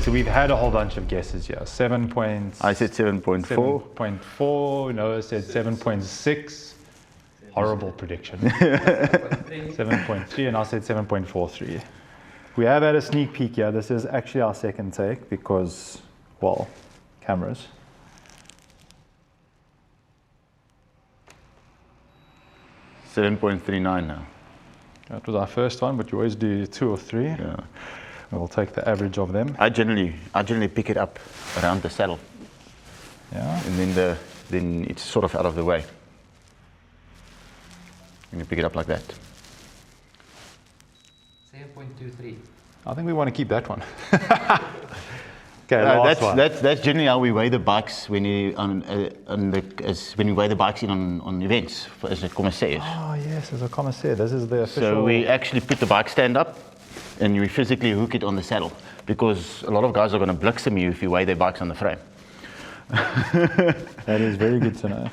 So we've had a whole bunch of guesses here. 7 points. I said 7.4. 7.4. Noah said 7.6. Horrible prediction. 7.3, and I said 7.43. We have had a sneak peek here. This is actually our second take because, well, cameras. $7.39 now. That was our first one, but you always do 2 or 3. Yeah. And we'll take the average of them. I generally pick it up around the saddle. Yeah. And then it's sort of out of the way. And you pick it up like that. 7.23. I think we want to keep that one. Okay, last one. That's generally how we weigh the bikes when you when you weigh the bikes in on events as a commissaire. Oh yes, as a commissaire. This is the official. So we actually put the bike stand up, and we physically hook it on the saddle because a lot of guys are going to blicksome you if you weigh their bikes on the frame. That is very good to know.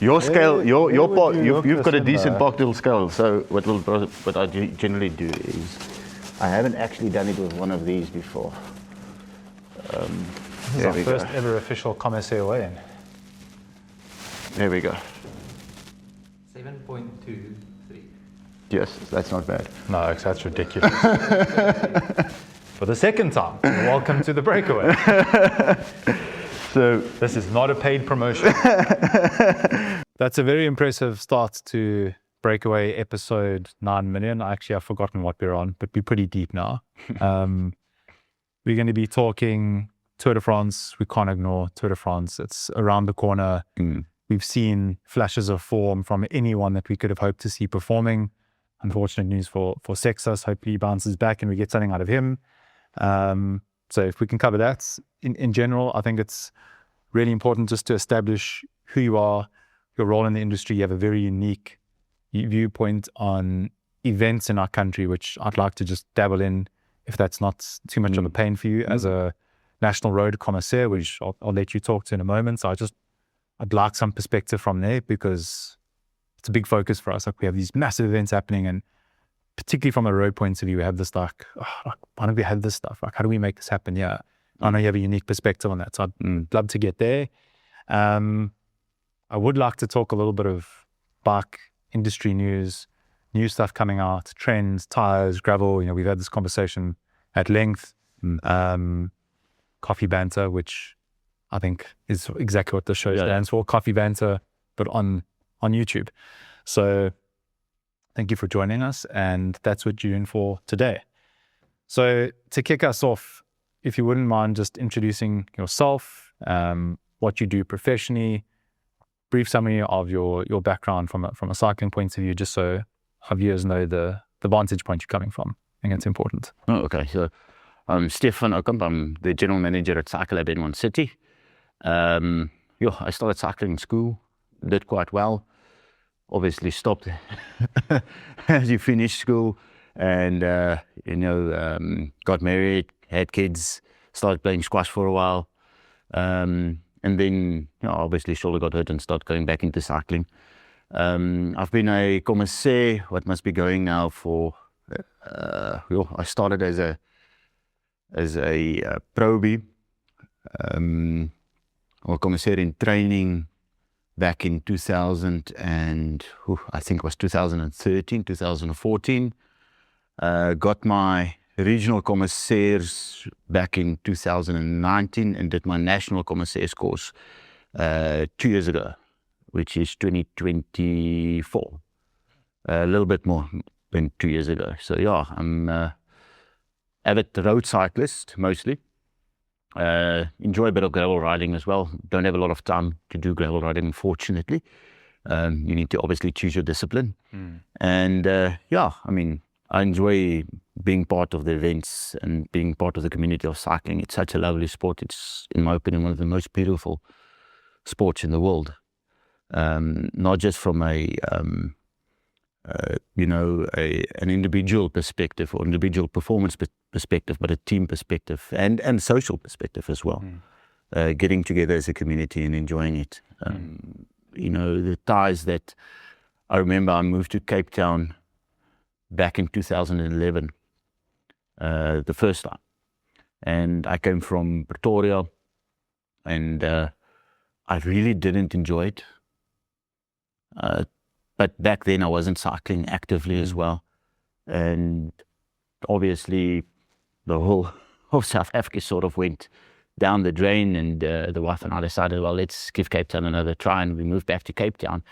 Your scale, your part, you've got a decent Parkdale scale. So what I generally do is, I haven't actually done it with one of these before. This is our first ever official commissaire weigh-in. There we go. 7.23. Yes, that's not bad. No, that's ridiculous. For the second time, welcome to the breakaway. So this is not a paid promotion. That's a very impressive start to breakaway episode 9 million. Actually, I've forgotten what we're on, but we're pretty deep now. We're going to be talking Tour de France. We can't ignore Tour de France. It's around the corner. We've seen flashes of form from anyone that we could have hoped to see performing. Unfortunate news for Seixas. Hopefully he bounces back and we get something out of him. So if we can cover that in general, I think it's really important just to establish who you are, your role in the industry. You have a very unique viewpoint on events in our country, which I'd like to just dabble in if that's not too much of a pain for you as a national road commissaire, which I'll let you talk to in a moment. So I'd like some perspective from there because it's a big focus for us. Like we have these massive events happening, and particularly from a road point of view, we have this like why don't we have this stuff? Like, how do we make this happen? Yeah. I know you have a unique perspective on that. So I'd love to get there. I would like to talk a little bit of bike industry news, new stuff coming out, trends, tires, gravel. We've had this conversation at length. Coffee banter, which I think is exactly what the show stands for. Coffee banter, but on YouTube. So thank you for joining us, and that's what you're in for today. So to kick us off, if you wouldn't mind just introducing yourself, what you do professionally, brief summary of your background from a cycling point of view, just so our viewers know the vantage point you're coming from. I think it's important. Oh, okay. So I'm Stephan Aucamp. I'm the general manager at Cycle Lab in One City. I started cycling in school, did quite well. Obviously stopped as you finish school, and got married, had kids, started playing squash for a while, and then obviously shoulder got hurt and started going back into cycling. I've been a commissaire, what must be going now for I started as a probie or commissaire in training back in 2000 and I think it was 2013, 2014. Got my regional commissaires back in 2019 and did my national commissaires course 2 years ago, which is 2024. A little bit more than 2 years ago. So yeah, I'm avid road cyclist mostly. Enjoy a bit of gravel riding as well. Don't have a lot of time to do gravel riding, unfortunately. You need to obviously choose your discipline. And I enjoy being part of the events and being part of the community of cycling. It's such a lovely sport. It's, in my opinion, one of the most beautiful sports in the world. Not just from an individual perspective or individual performance perspective, but a team perspective and social perspective as well. Getting together as a community and enjoying it. The ties that I remember, I moved to Cape Town back in 2011, the first time. And I came from Pretoria, and I really didn't enjoy it. But back then I wasn't cycling actively as well. And obviously the whole of South Africa sort of went down the drain, and the wife and I decided, well, let's give Cape Town another try, and we moved back to Cape Town.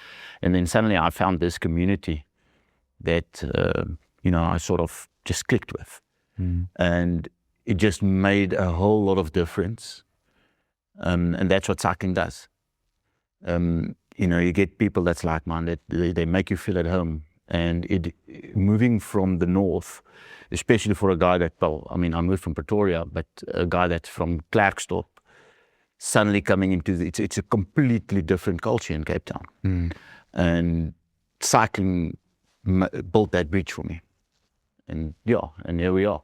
And then suddenly I found this community that, I sort of just clicked with. And it just made a whole lot of difference. And that's what cycling does. You get people that's like-minded, they make you feel at home. And moving from the north, especially for a guy that, I moved from Pretoria, but a guy that's from Klerksdorp, suddenly coming into it's a completely different culture in Cape Town. And cycling built that bridge for me. And here we are.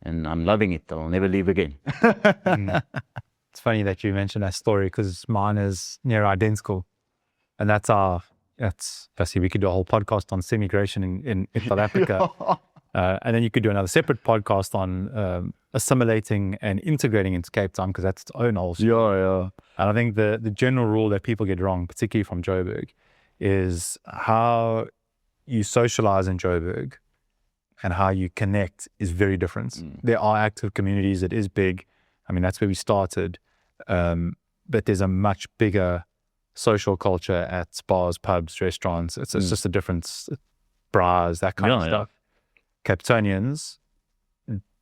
And I'm loving it. I'll never leave again. It's funny that you mentioned that story, because mine is near identical. And see, we could do a whole podcast on semi-migration in South Africa. And then you could do another separate podcast on assimilating and integrating into Cape Town, because that's its own whole story. Yeah. And I think the general rule that people get wrong, particularly from Joburg, is how you socialize in Joburg and how you connect is very different. There are active communities. It is big. That's where we started. But there's a much bigger social culture at bars, pubs, restaurants. It's just a difference. Bras, that kind of stuff. Cape Townians,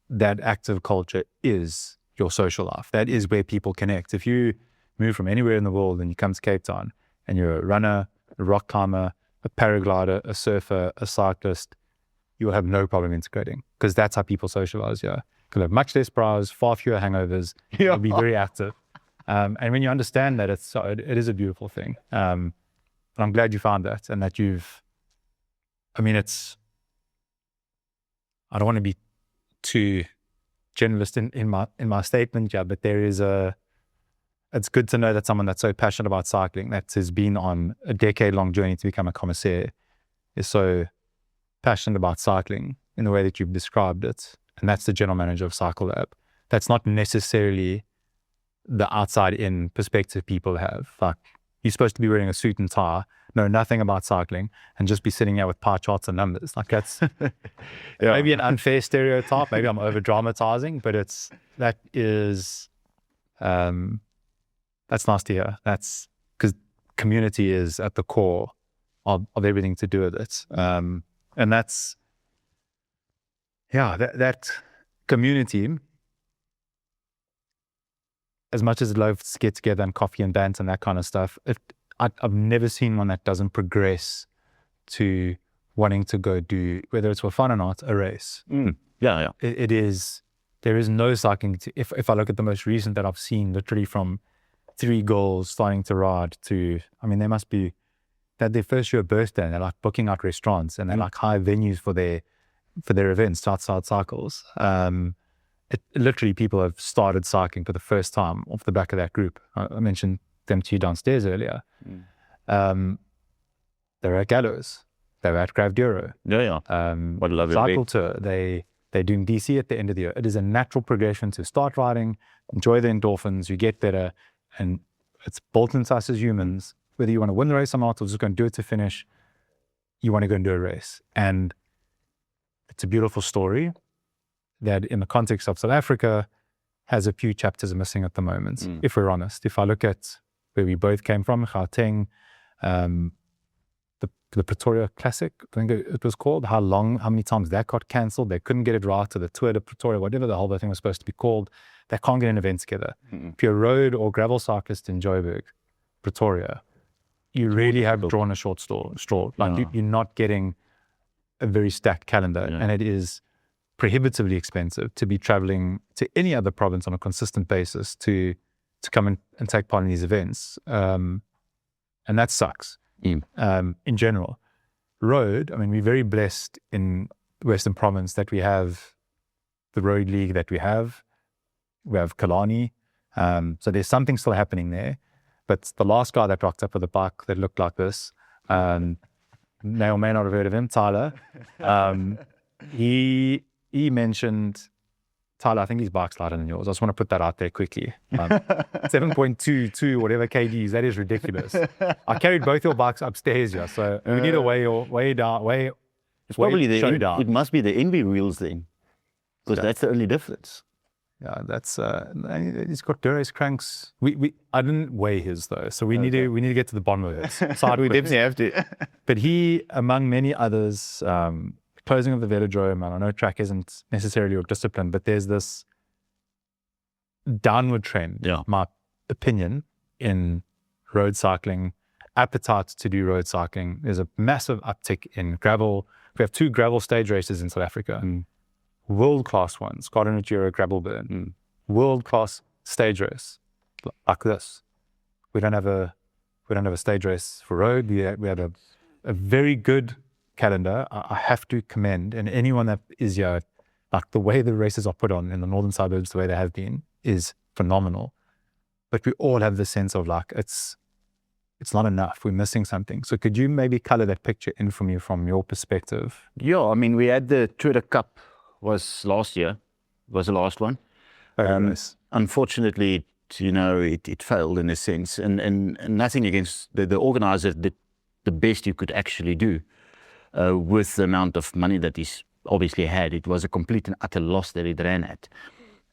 that active culture is your social life. That is where people connect. If you move from anywhere in the world and you come to Cape Town and you're a runner, a rock climber, a paraglider, a surfer, a cyclist, you will have no problem integrating, because that's how people socialize here. You'll have much less bras, far fewer hangovers. You'll be very active. And when you understand that, it is a beautiful thing. And I'm glad you found that, and that I don't want to be too generalist in my statement, but it's good to know that someone that's so passionate about cycling, that has been on a decade-long journey to become a commissaire, is so passionate about cycling in the way that you've described it. And that's the general manager of Cycle Lab. That's not necessarily the outside-in perspective people have. Like, you're supposed to be wearing a suit and tie, know nothing about cycling, and just be sitting here with pie charts and numbers. Like, that's maybe an unfair stereotype. Maybe I'm over-dramatizing, but that's nice to hear. That's because community is at the core of everything to do with it. And that's, that community, as much as it loves to get together and coffee and banter and that kind of stuff, I've never seen one that doesn't progress to wanting to go do, whether it's for fun or not, a race. It is, there is no cycling. If I look at the most recent that I've seen, literally from 3 goals starting to ride to, they must be that their first year birthday, and they're like booking out restaurants, and they're like high venues for their events, outside cycles. Literally, people have started cycling for the first time off the back of that group. I mentioned them to you downstairs earlier. They're at Gallows. They're at Gravduro. What a lovely cycle tour. They're doing DC at the end of the year. It is a natural progression to start riding, enjoy the endorphins, you get better, and it's built into us as humans. Whether you want to win the race or not, or just go and do it to finish, you want to go and do a race. And it's a beautiful story that, in the context of South Africa, has a few chapters missing at the moment, if we're honest. If I look at where we both came from, Gauteng, the Pretoria Classic, I think it was called, how many times that got cancelled. They couldn't get it right, to the Tour de Pretoria, whatever the whole thing was supposed to be called. They can't get an event together. If you're a road or gravel cyclist in Joburg, Pretoria, you really have drawn a short straw. Like, you're not getting a very stacked calendar, and it is prohibitively expensive to be traveling to any other province on a consistent basis to come and take part in these events. And that sucks. In general. Road, we're very blessed in Western Province that we have the road league that we have. We have Kalani. So there's something still happening there. But the last guy that rocked up with a bike that looked like this, may or may not have heard of him, Tyler. He mentioned Tyler, I think his bike's lighter than yours. I just want to put that out there quickly. 7.22, whatever kgs, that is ridiculous. I carried both your bikes upstairs, yeah. So we need to weigh down. It's probably showdown. it must be the envy wheels then, because that's the only difference. Yeah, that's he's got Durace cranks. I didn't weigh his though, so we need to get to the bottom of it. We definitely have to. But he, among many others, closing of the velodrome, and I know track isn't necessarily your discipline, but there's this downward trend, my opinion, in road cycling, appetite to do road cycling. There's a massive uptick in gravel. We have 2 gravel stage races in South Africa. World-class ones, Garden Giro, Gravel Burn, world-class stage race like this. We don't have a stage race for road. We had a very good calendar. I have to commend, and anyone that is here, like the way the races are put on in the northern suburbs, the way they have been, is phenomenal. But we all have the sense of like it's not enough. We're missing something. So could you maybe color that picture in for me from your perspective? Yeah, I mean, we had the Tour de Cup was last year, was the last one. Nice. Unfortunately, it failed in a sense, and nothing against the organizer did the best you could actually do with the amount of money that he's obviously had. It was a complete and utter loss that it ran at.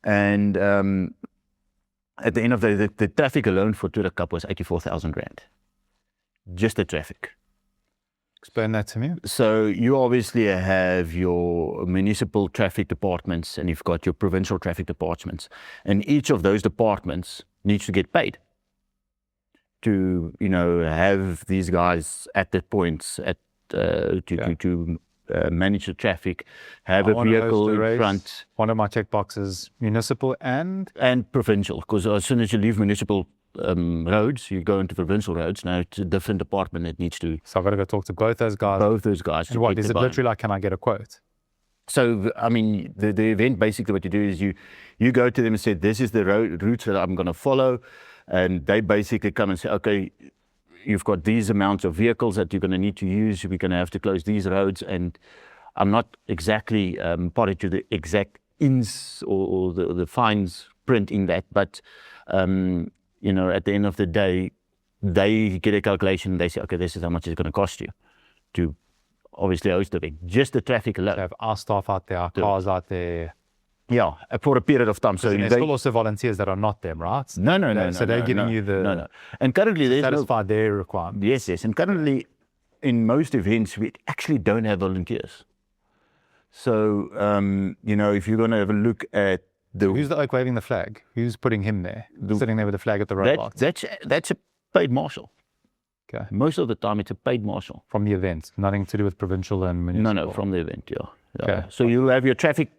And at the end of the traffic alone for Tour de Cup was 84,000 rand. Just the traffic. Explain that to me. So you obviously have your municipal traffic departments and you've got your provincial traffic departments. And each of those departments needs to get paid to, have these guys at the points to manage the traffic, have a vehicle in front. One of my checkboxes, municipal and provincial, because as soon as you leave municipal roads, you go into provincial roads. Now it's a different department that needs to. So I've got to go talk to both those guys. And what is it literally like? Can I get a quote? So I mean, the event basically what you do is you go to them and say, this is the routes that I'm going to follow, and they basically come and say, okay, you've got these amounts of vehicles that you're going to need to use. We're going to have to close these roads, and I'm not exactly party to the exact ins or the fines print in that, but. At the end of the day, they get a calculation. They say, okay, this is how much it's going to cost you to obviously host the event. Just the traffic alone. So have our staff out there, our cars out there. Yeah, for a period of time. So there's still also volunteers that are not them, right? No. So they're giving you the... No. And currently there's satisfy their requirements. Yes. And currently in most events, we actually don't have volunteers. So, if you're going to have a look at who's the oak waving the flag? Who's putting him there? Sitting there with the flag at the roadblock? That's a paid marshal. Okay. Most of the time, it's a paid marshal. From the event, nothing to do with provincial and municipal? No, from the event, yeah. Okay. So you'll have your traffic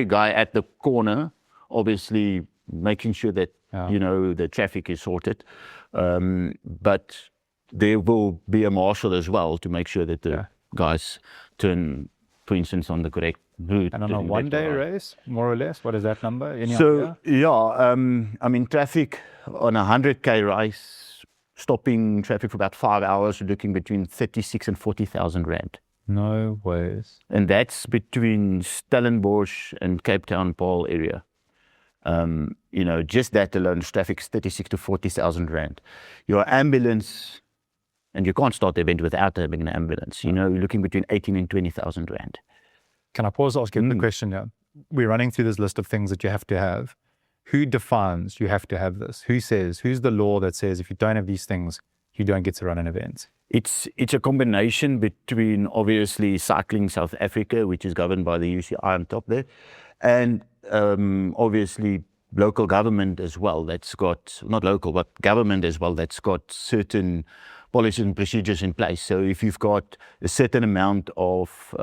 guy at the corner, obviously making sure that, the traffic is sorted. But there will be a marshal as well to make sure that the guys turn, for instance, on the correct route. And on a one-day race, more or less, what is that number? Any idea? Yeah, traffic on a 100k race, stopping traffic for about 5 hours, you're looking between 36 and 40,000 rand. No ways. And that's between Stellenbosch and Cape Town, Paarl area. Just that alone, traffic is 36 to 40,000 rand. Your ambulance, and you can't start the event without having an ambulance. You're looking between 18 and 20,000 rand. Can I pause to ask you the question now? We're running through this list of things that you have to have. Who defines you have to have this? Who's the law that says if you don't have these things, you don't get to run an event? It's a combination between obviously Cycling South Africa, which is governed by the UCI on top there, and obviously local government as well. That's got, not local, but government as well, that's got certain policies and procedures in place. So if you've got a certain amount of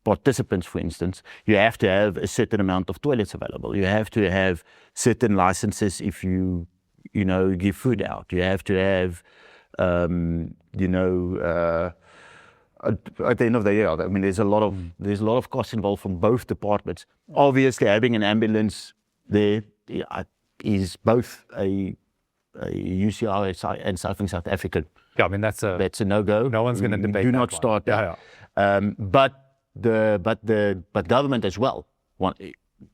participants, for instance, you have to have a certain amount of toilets available. You have to have certain licenses if you give food out. You have to have, at the end of the year, I mean, there's a lot of costs involved from both departments. Obviously, having an ambulance there is both a UCI and Cycling South Africa. Yeah, I mean that's a no-go. No one's going to debate. Do not start that. Yeah. But government as well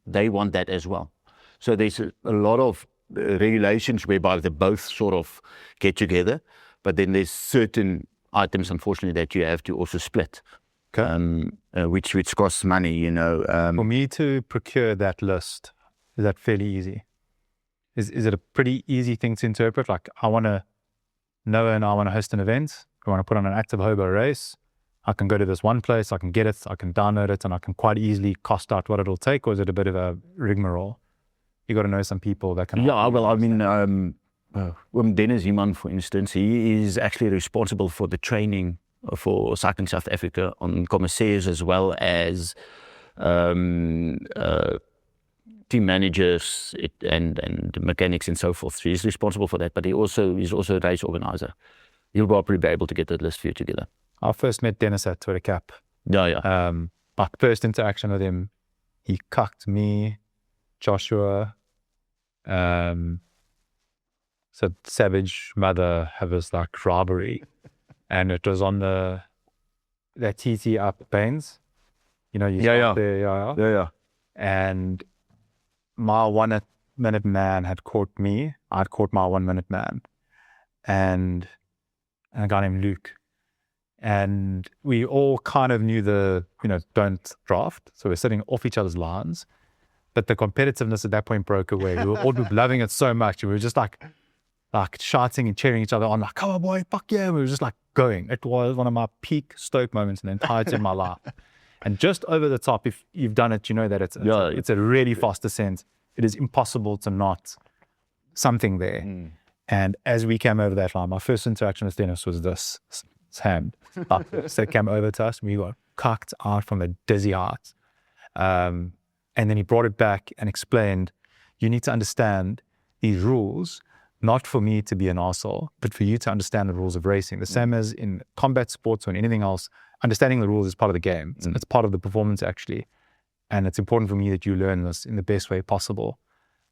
they want that as well. So there's a lot of regulations whereby they both sort of get together, but then there's certain items, unfortunately, that you have to also split, which costs money, you know. For me to procure that list, is that fairly easy? Is it a pretty easy thing to interpret? Like, I want to know and I want to host an event. I want to put on an active Hobo race. I can go to this one place, I can get it, I can download it, and I can quite easily cost out what it'll take, or is it a bit of a rigmarole? You got to know some people that can. Yeah, well, I mean, Denis, for instance, he is actually responsible for the training for Cycling South Africa on Commissaires, as well as team managers and mechanics and so forth. So he's responsible for that, but he's also a race organizer. He'll probably be able to get that list for you together. I first met Denis at Twitter Cap. Yeah. My first interaction with him, he cucked me, Joshua, so Savage Mother have this like robbery, and it was on that TT up Baines, you know, Yeah. And my 1 minute man had caught me. I'd caught my 1 minute man, and a guy named Luke. And we all kind of knew don't draft. So we're sitting off each other's lines. But the competitiveness at that point broke away. We were all loving it so much. We were just like shouting and cheering each other on, like, come on, boy, fuck yeah. We were just like going. It was one of my peak Stoke moments in the entirety of my life. And just over the top, if you've done it, you know that it's a really fast descent. It is impossible to not something there. And as we came over that line, my first interaction with Denis was this. Hand. So it came over to us. We got cucked out from a dizzy height. And then he brought it back and explained, you need to understand these rules, not for me to be an arsehole, but for you to understand the rules of racing. The same as in combat sports or in anything else, understanding the rules is part of the game. It's part of the performance, actually. And it's important for me that you learn this in the best way possible.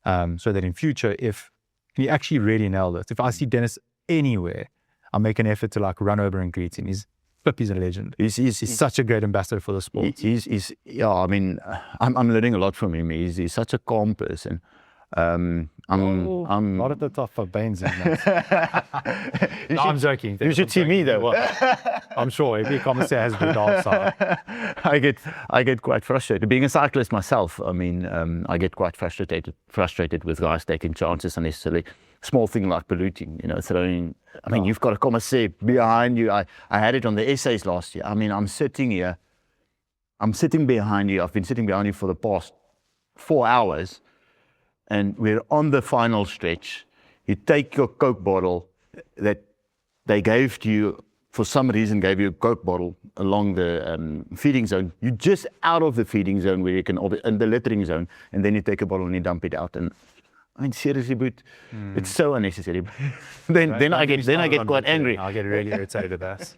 So that in future, if he actually really nailed it, if I see Denis anywhere, I'll make an effort to like run over and greet him. He's a legend. He's such a great ambassador for the sport. I mean, I'm learning a lot from him. He's such a calm person. Not at the top of Baines. I'm joking. You should see me though. I'm sure every Commissaire has the dark side. I get quite frustrated. Being a cyclist myself, I mean, I get quite frustrated with guys taking chances unnecessarily. Small thing like polluting, throwing. I mean, you've got a Commissaire behind you. I had it on the essays last year. I mean, I'm sitting behind you. I've been sitting behind you for the past 4 hours. And we're on the final stretch. You take your Coke bottle that they gave to you, for some reason gave you a Coke bottle along the feeding zone. You're just out of the feeding zone where you can, in the littering zone, and then you take a bottle and you dump it out. And I mean, seriously, but it's so unnecessary. then I get quite angry. I get really irritated at that.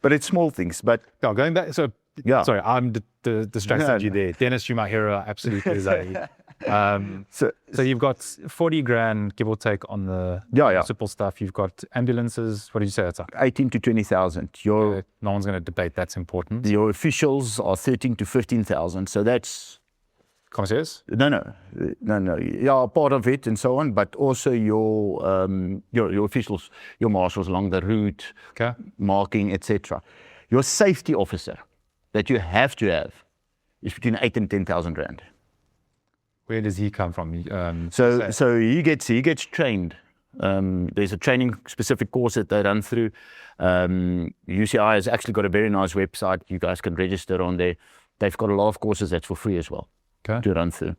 But it's small things. But going back, so yeah. Sorry, I'm distracted you there. Denis, you're my hero, absolutely. So you've got 40 grand, give or take, on the municipal stuff. You've got ambulances. What did you say that's like? 18 to 20,000. No one's going to debate that's important. Your officials are 13 to 15,000. So that's Commissaires? No. Yeah, part of it and so on, but also your officials, your marshals along the route, marking, etc. Your safety officer that you have to have is between 8 and 10,000 rand. Where does he come from? So he gets trained. There's a training specific course that they run through. UCI has actually got a very nice website. You guys can register on there. They've got a lot of courses that's for free as well to run through.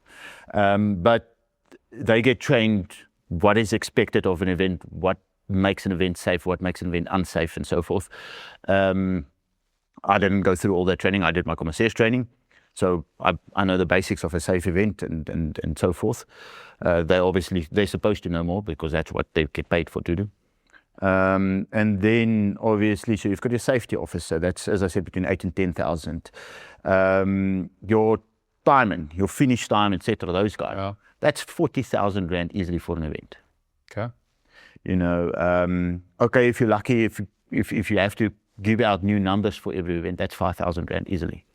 But they get trained what is expected of an event, what makes an event safe, what makes an event unsafe, and so forth. I didn't go through all that training. I did my Commissaires training. So I know the basics of a safe event and so forth. They're supposed to know more because that's what they get paid for to do. And then obviously, so you've got your safety officer. That's, as I said, between 8 and 10,000. Your timing, your finish time, etc. Those guys. Yeah. That's 40,000 rand easily for an event. Okay. Okay, if you're lucky, if you have to give out new numbers for every event, that's 5,000 rand easily.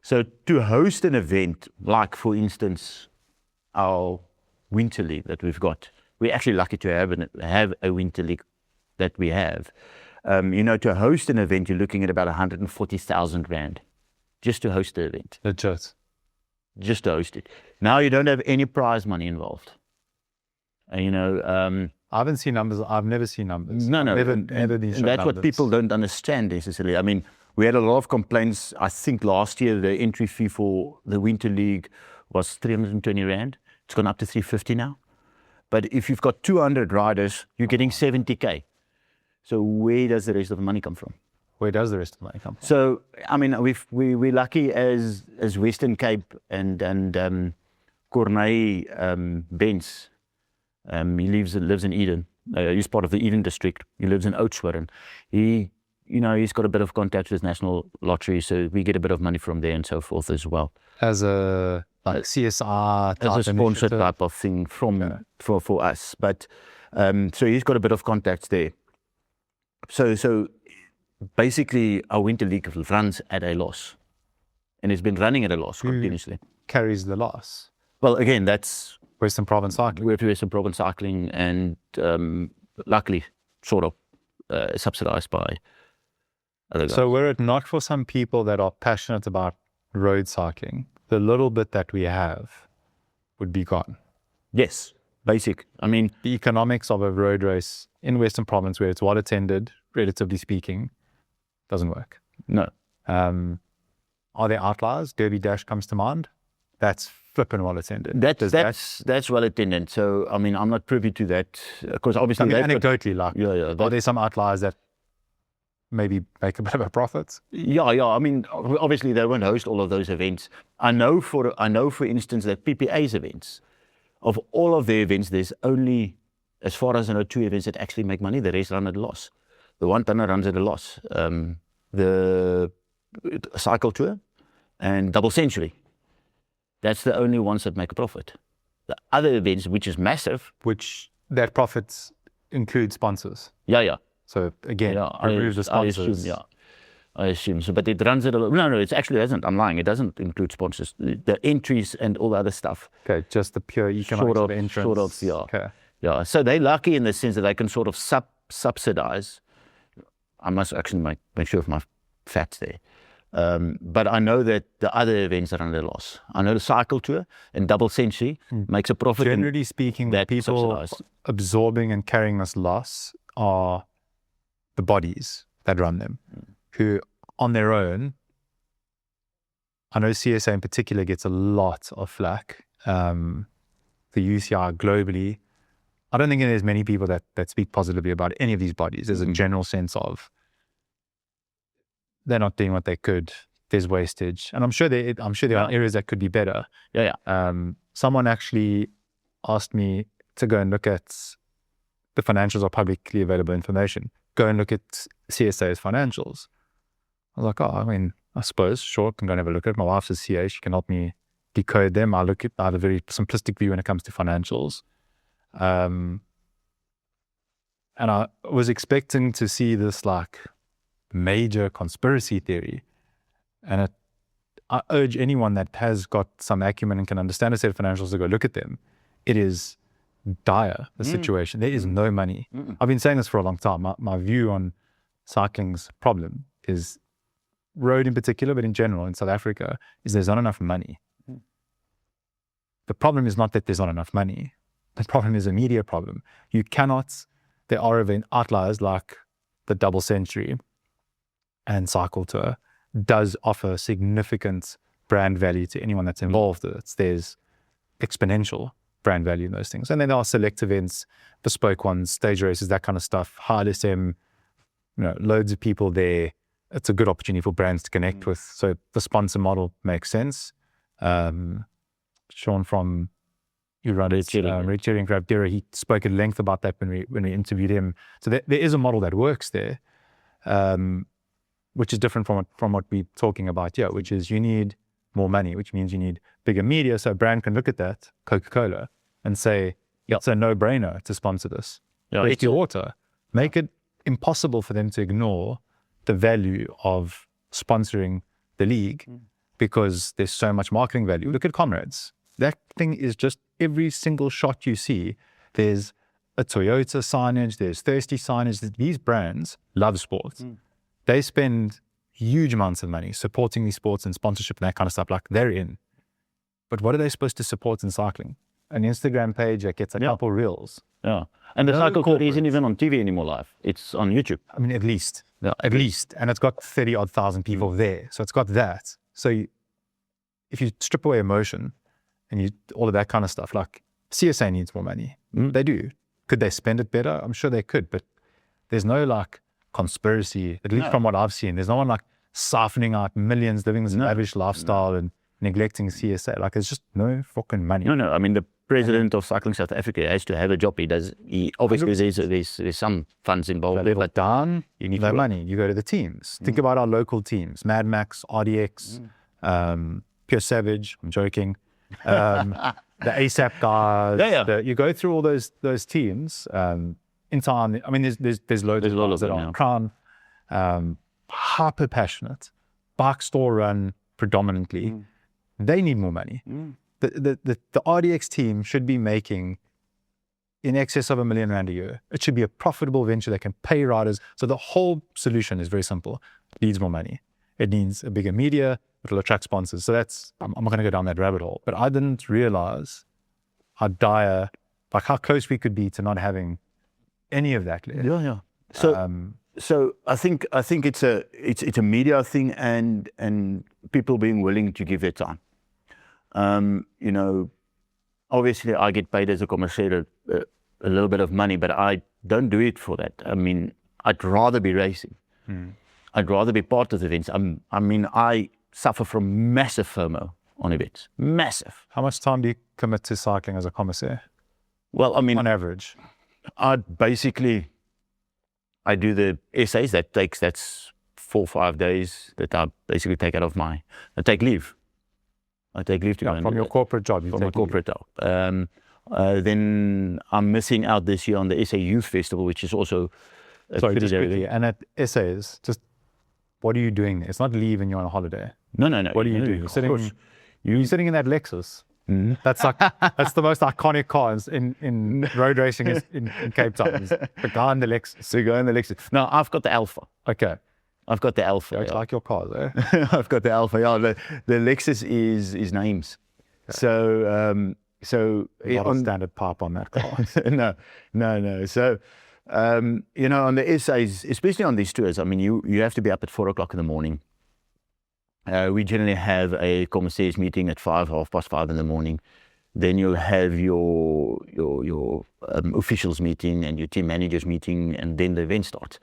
So to host an event, like for instance, our winter league that we've got, we're actually lucky to have a winter league that we have. To host an event, you're looking at about 140,000 Rand just to host the event. Legit. Just to host it. Now you don't have any prize money involved. I haven't seen numbers. I've never seen numbers. No. Never been shown that's numbers. what people don't understand necessarily. I mean, we had a lot of complaints. I think last year the entry fee for the Winter League was 320 Rand. It's gone up to 350 now. But if you've got 200 riders, you're getting 70K. So where does the rest of the money come from? Where does the rest of the money come from? So, I mean, we're lucky as Western Cape and Corneille Benz. He lives in Eden. He's part of the Eden district. He lives in Oudtshoorn. He's got a bit of contact with National Lottery, so we get a bit of money from there and so forth as well. As a CSR type as a sponsor initiative? type of thing for us. But so he's got a bit of contacts there. So basically our Winter League runs at a loss, and it's been running at a loss continuously. Carries the loss? Well, again, that's Western Province Cycling. We're Western Province Cycling, and luckily sort of subsidized by other guys. So were it not for some people that are passionate about road cycling, the little bit that we have would be gone. Yes, basic. I mean, The economics of a road race in Western Province, where it's well attended, relatively speaking, doesn't work. no. Are there outliers? Derby Dash comes to mind. That's flipping well attended. That's well attended. So I mean, I'm not privy to that because obviously anecdotally, like, yeah. are there some outliers that maybe make a bit of a profit? Yeah. I mean, obviously they won't host all of those events. I know, for instance, that PPA's events, of all of their events, there's only, as far as I know, 2 events that actually make money. The rest run at a loss. The one tonner runs at a loss. The cycle tour and Double Century. That's the only ones that make a profit. The other events, which is massive, Which that profits include sponsors. yeah. So again, remove the sponsors. I assume so. But it runs at a no. It actually doesn't. I'm lying. It doesn't include sponsors. The entries and all the other stuff. Okay, just the pure economics of entrance. Yeah. Okay. Yeah. So they're lucky in the sense that they can sort of subsidize. I must actually make sure of my facts there. But I know that the other events are under loss. I know the cycle tour and Double Century makes a profit. Generally speaking, the people absorbing and carrying this loss are the bodies that run them, who on their own, I know CSA in particular gets a lot of flack. The UCI globally, I don't think there's many people that speak positively about any of these bodies. There's a general sense of they're not doing what they could. There's wastage, and I'm sure there are areas that could be better. Yeah. Someone actually asked me to go and look at the financials of publicly available information. Go and look at CSA's financials. I was like, I suppose, sure, can go and have a look at it. My wife's a CA, she can help me decode them. I have a very simplistic view when it comes to financials. And I was expecting to see this like major conspiracy theory. And I urge anyone that has got some acumen and can understand a set of financials to go look at them. It is dire, the situation. There is no money. I've been saying this for a long time. My view on cycling's problem is, road in particular, but in general in South Africa, is there's not enough money. The problem is not that there's not enough money. The problem is a media problem. There are outliers like the Double Century and Cycle Tour does offer significant brand value to anyone that's involved with it. There's exponential brand value in those things. And then there are select events, bespoke ones, stage races, that kind of stuff, hard SM, loads of people there. It's a good opportunity for brands to connect with. So the sponsor model makes sense. Sean from Red Cheering Grab Dera, he spoke at length about that when we interviewed him. So there is a model that works there, which is different from what we're talking about here, which is you need more money, which means you need bigger media. So a brand can look at that, Coca-Cola, and say, it's a no-brainer to sponsor this. It's your water. Make it impossible for them to ignore the value of sponsoring the league, because there's so much marketing value. Look at Comrades. That thing is just every single shot you see. There's a Toyota signage, there's Thirsty signage. These brands love sports. They spend huge amounts of money supporting these sports and sponsorship and that kind of stuff. Like, they're in. But what are they supposed to support in cycling? An Instagram page that gets a couple reels. Yeah. And the cycle court isn't even on TV anymore live. It's on YouTube. I mean, at least. Yeah, at least. And it's got 30-odd thousand people there. So it's got that. So if you strip away emotion and all of that kind of stuff, like, CSA needs more money. They do. Could they spend it better? I'm sure they could. But there's no, like, conspiracy, at least from what I've seen. There's no one, like, siphoning out millions, living this lavish lifestyle and neglecting CSA. Like, it's just no fucking money. No. I mean, the president of Cycling South Africa has to have a job. He obviously there's some funds involved. Level down, you need no money. You go to the teams. Think about our local teams: Mad Max, RDX, Pure Savage. I'm joking. The ASAP guys. You go through all those teams. In time, I mean, there's loads of guys that are Crown, hyper passionate, bike store run predominantly. They need more money. The RDX team should be making in excess of R1 million a year. It should be a profitable venture that can pay riders. So the whole solution is very simple. It needs more money. It needs a bigger media. It'll attract sponsors. So I'm not going to go down that rabbit hole. But I didn't realize how dire, like how close we could be to not having any of that. So I think it's a media thing and people being willing to give their time. Obviously I get paid as a commissaire a little bit of money, but I don't do it for that. I mean, I'd rather be racing. I'd rather be part of the events. I suffer from massive FOMO on events. Massive. How much time do you commit to cycling as a commissaire? Well, I mean, on average, I do the essays. That's 4 or 5 days that I basically take out of I take leave. I take leave to go from your corporate job. From my corporate job. Then I'm missing out this year on the SA Youth Festival, which is also sorry, just quickly. And at essays, just what are you doing there? It's not leave and you're on a holiday. No. What are you doing? You're sitting in that Lexus. That's the most iconic car in road racing in Cape Town. The guy in the Lexus. So you go in the Lexus. No, I've got the Alpha. Okay. I've got the Alpha. It's like your car, though. I've got the Alpha. Yeah, the Lexus is names. Okay. So not a standard pipe on that car. No. So on the essays, especially on these tours, I mean, you have to be up at 4 o'clock in the morning. We generally have a commissaires meeting at 5:30 in the morning. Then you'll have your officials meeting and your team managers meeting, and then the event starts.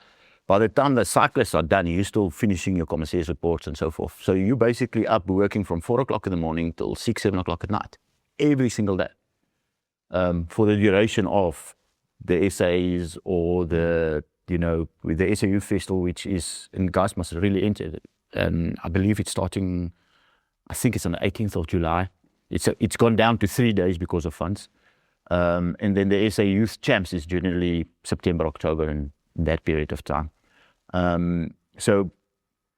By the time the cyclists are done, you're still finishing your commissaires reports and so forth. So you're basically up working from 4 o'clock in the morning till 6, 7 o'clock at night, every single day, for the duration of the essays or with the SAU Festival, which is, and guys must really enter it. And I believe it's starting, I think it's on the 18th of July. It's gone down to 3 days because of funds. And then the SA Youth Champs is generally September, October, and that period of time. So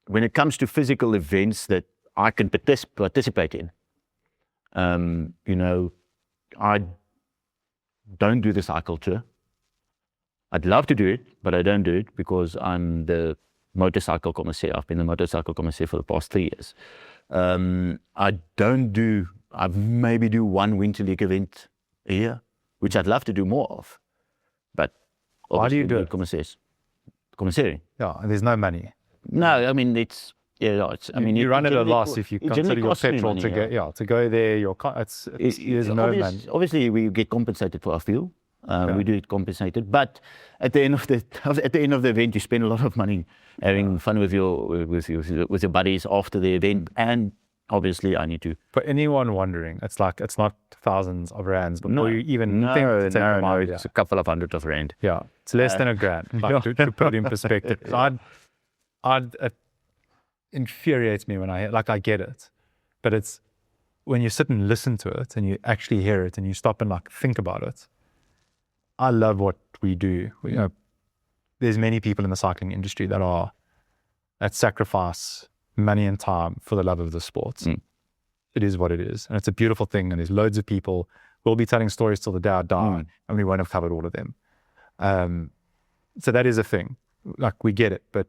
when it comes to physical events that I can participate in, I don't do the cycle tour. I'd love to do it, but I don't do it because I'm the motorcycle commissaire. I've been the motorcycle commissaire for the past 3 years. I maybe do one Winter League event a year, which I'd love to do more of. But why do you do it? Commissary. Yeah, and there's no money. No, I mean you run at a loss if you consider your petrol to go there. There's no money. Obviously, we get compensated for our fuel. We do it compensated, but at the end of the event, you spend a lot of money having fun with your buddies after the event, and obviously, I need to. For anyone wondering, it's not thousands of rands before you even think to take them out. It's a couple of hundred of rand. Yeah, it's less than $1,000. To put it in perspective, it infuriates me when I get it, but it's when you sit and listen to it and you actually hear it and you stop and think about it. I love what we do. There's many people in the cycling industry that sacrifice money and time for the love of the sport. It is what it is. And it's a beautiful thing. And there's loads of people. We'll be telling stories till the day I die, and we won't have covered all of them. So that is a thing. Like, we get it. But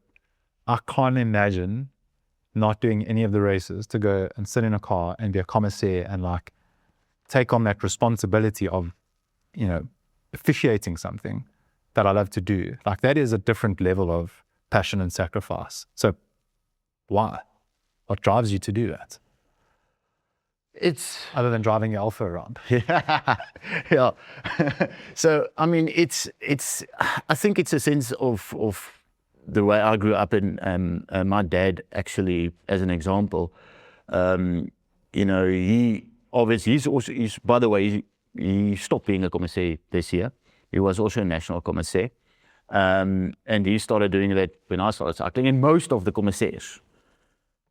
I can't imagine not doing any of the races to go and sit in a car and be a commissaire and like take on that responsibility of, you know, officiating something that I love to do. Like, that is a different level of passion and sacrifice. So why? What drives you to do that? It's Other than driving your Alpha around. yeah. So I mean, I think it's a sense of the way I grew up in. My dad, actually, as an example, you know, he's by the way, he stopped being a commissaire this year. He was also a national commissaire, and he started doing that when I started cycling. And most of the commissaires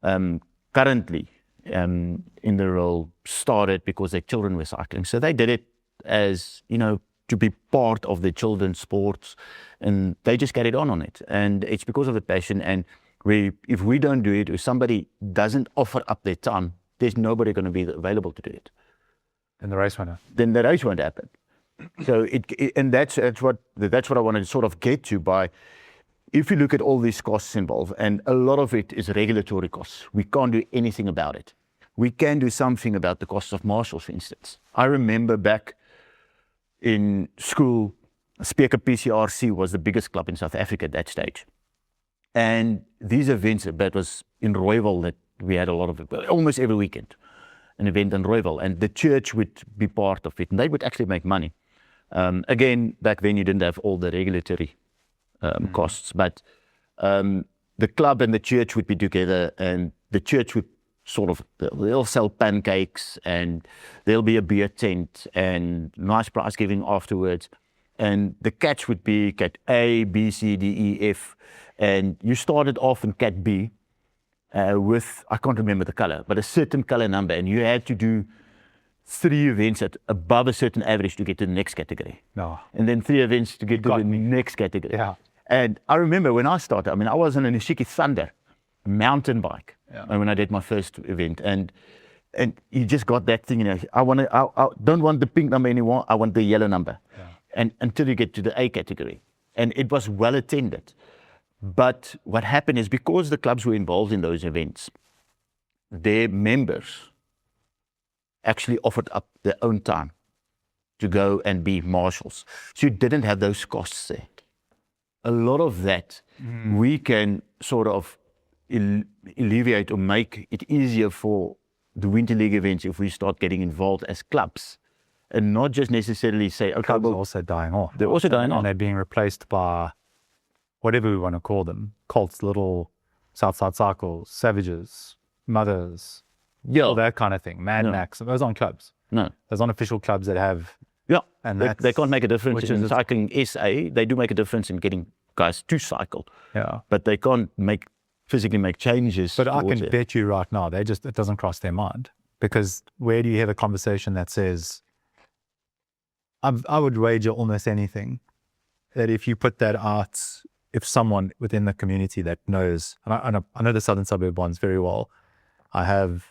currently in the role started because their children were cycling. So they did it as, you know, to be part of the children's sports, and they just carried on it. And it's because of the passion. And if we don't do it, if somebody doesn't offer up their time, there's nobody going to be available to do it. And the race winner. Then the race won't happen. So and that's what I want to sort of get to by. If you look at all these costs involved, and a lot of it is regulatory costs, we can't do anything about it. We can do something about the cost of marshals, for instance. I remember back in school, Speaker PCRC was the biggest club in South Africa at that stage. And these events, that was in Rooiwel, that we had a lot of it, almost every weekend, an event in Rooiwel, and the church would be part of it, and they would actually make money. Again, back then you didn't have all the regulatory costs, but the club and the church would be together, and the church would they'll sell pancakes, and there'll be a beer tent and nice prize giving afterwards. And the catch would be cat A, B, C, D, E, F. And you started off in cat B with, I can't remember the color, but a certain color number. And you had to do 3 events at above a certain average to get to the next category. No. And then 3 events to get to the next category. Yeah. And I remember when I started, I mean, I was on a Nishiki Thunder mountain bike when I did my first event. And you just got that thing, you know, I don't want the pink number anymore, I want the yellow number. Yeah. And until you get to the A category. And it was well attended. But what happened is, because the clubs were involved in those events, their members actually offered up their own time to go and be marshals. So you didn't have those costs there. A lot of that we can sort of alleviate or make it easier for the Winter League events if we start getting involved as clubs, and not just necessarily say, okay, clubs are also dying off. They're also dying off. And they're being replaced by whatever we want to call them. Colts, Little, Southside Cycles, Savages, Mothers, all that kind of thing. Mad Max. Those aren't clubs. No. Those aren't official clubs that have... Yeah, and they can't make a difference in cycling SA. They do make a difference in getting guys to cycle. Yeah. But they can't physically make changes. But I can bet you right now, it doesn't cross their mind. Because where do you hear the conversation that says, I would wager almost anything that if you put that out, if someone within the community that knows, and I know the Southern Suburb ones very well, I have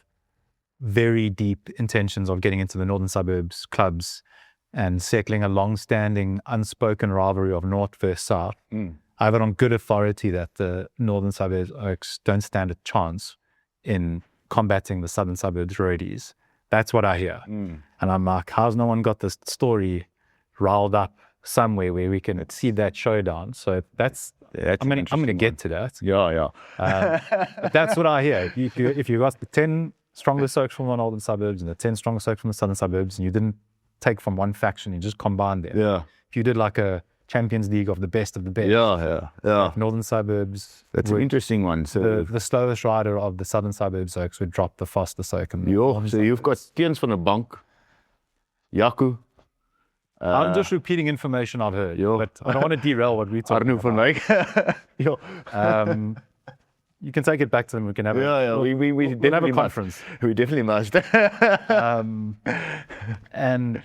very deep intentions of getting into the Northern Suburbs clubs and settling a long-standing unspoken rivalry of North versus South. I have it on good authority that the Northern Suburbs Oaks don't stand a chance in combating the Southern Suburbs roadies. That's what I hear. And I'm like, how's no one got this story riled up somewhere where we can see that showdown? So I'm going to get to that. Yeah. But that's what I hear. If you got the 10 strongest Oaks from the Northern Suburbs and the 10 strongest Oaks from the Southern Suburbs, and you didn't take from one faction, you just combined them. Yeah. If you did like a Champions League of the best of the best. Yeah. Northern Suburbs. That's an interesting one. So the slowest rider of the Southern Suburbs Oaks would drop the fastest Oak. So you've got Steens van der Bank, Jaco. I'm just repeating information I've heard, but I don't want to derail what we're talking about. Arno van Wyk. You can take it back to them. We can have we'll have a conference. We definitely must. And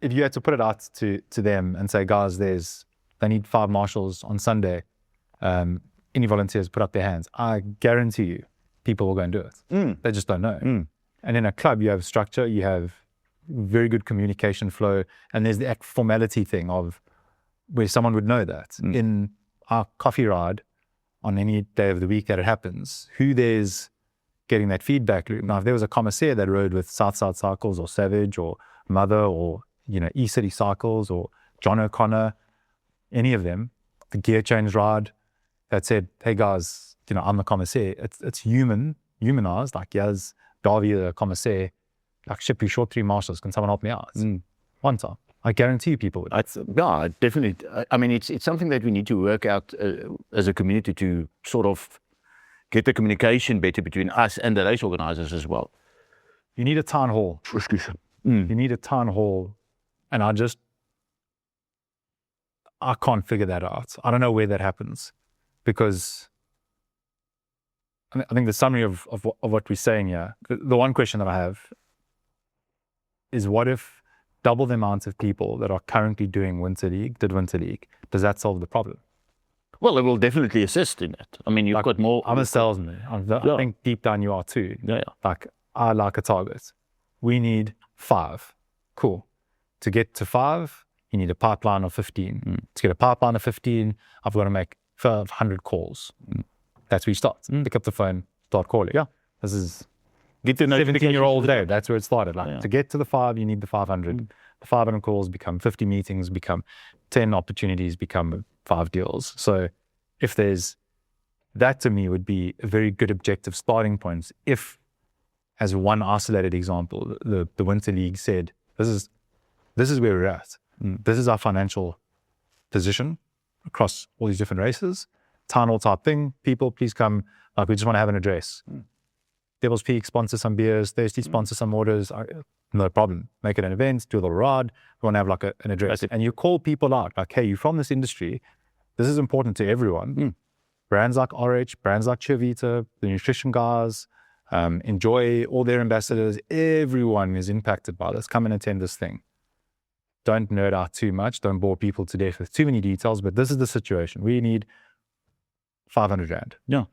if you had to put it out to them and say, guys, they need 5 marshals on Sunday, any volunteers put up their hands, I guarantee you people will go and do it. They just don't know. And in a club, you have structure, you have very good communication flow, and there's the formality thing of where someone would know that. In our coffee ride, on any day of the week that it happens, who there's getting that feedback loop. Now, if there was a commissaire that rode with Southside Cycles or Savage or Mother or, E-City Cycles or John O'Connor, any of them, the gear change ride that said, hey guys, I'm the commissaire. It's humanized, like, yes, Darby, the commissaire, like, ship you short 3 marshals. Can someone help me out? One time. I guarantee you people would. Yeah, definitely. I mean, it's something that we need to work out as a community to sort of get the communication better between us and the race organizers as well. You need a town hall. You need a town hall. And I can't figure that out. I don't know where that happens, because I think the summary of what we're saying here, the one question that I have is, what if double the amount of people that are currently doing Winter League did Winter League? Does that solve the problem? Well, it will definitely assist in that. I mean, you've got more. I'm a salesman. I think deep down you are too. Yeah. Like, I like a target. We need 5. Cool. To get to 5, you need a pipeline of 15. To get a pipeline of 15, I've got to make 500 calls. That's where you start. Pick up the phone, start calling. Yeah. This is get the 17-year-old day. That's where it started. Like, to get to the 5, you need the 500. The 500 calls become 50 meetings, become 10 opportunities, become 5 deals. So if there's that, to me would be a very good objective starting point. If, as one isolated example, the Winter League said, this is where we're at. This is our financial position across all these different races. Town hall type thing. People, please come. Like, we just want to have an address. Devil's Peak sponsor some beers. Thirsty sponsor some orders. No problem. Make it an event. Do a little ride. We want to have like an address. And you call people out. Like, hey, you're from this industry. This is important to everyone. Brands like RH, brands like Chivita, the nutrition guys, Enjoy, all their ambassadors. Everyone is impacted by this. Come and attend this thing. Don't nerd out too much. Don't bore people to death with too many details. But this is the situation. We need 500 Rand. Yeah.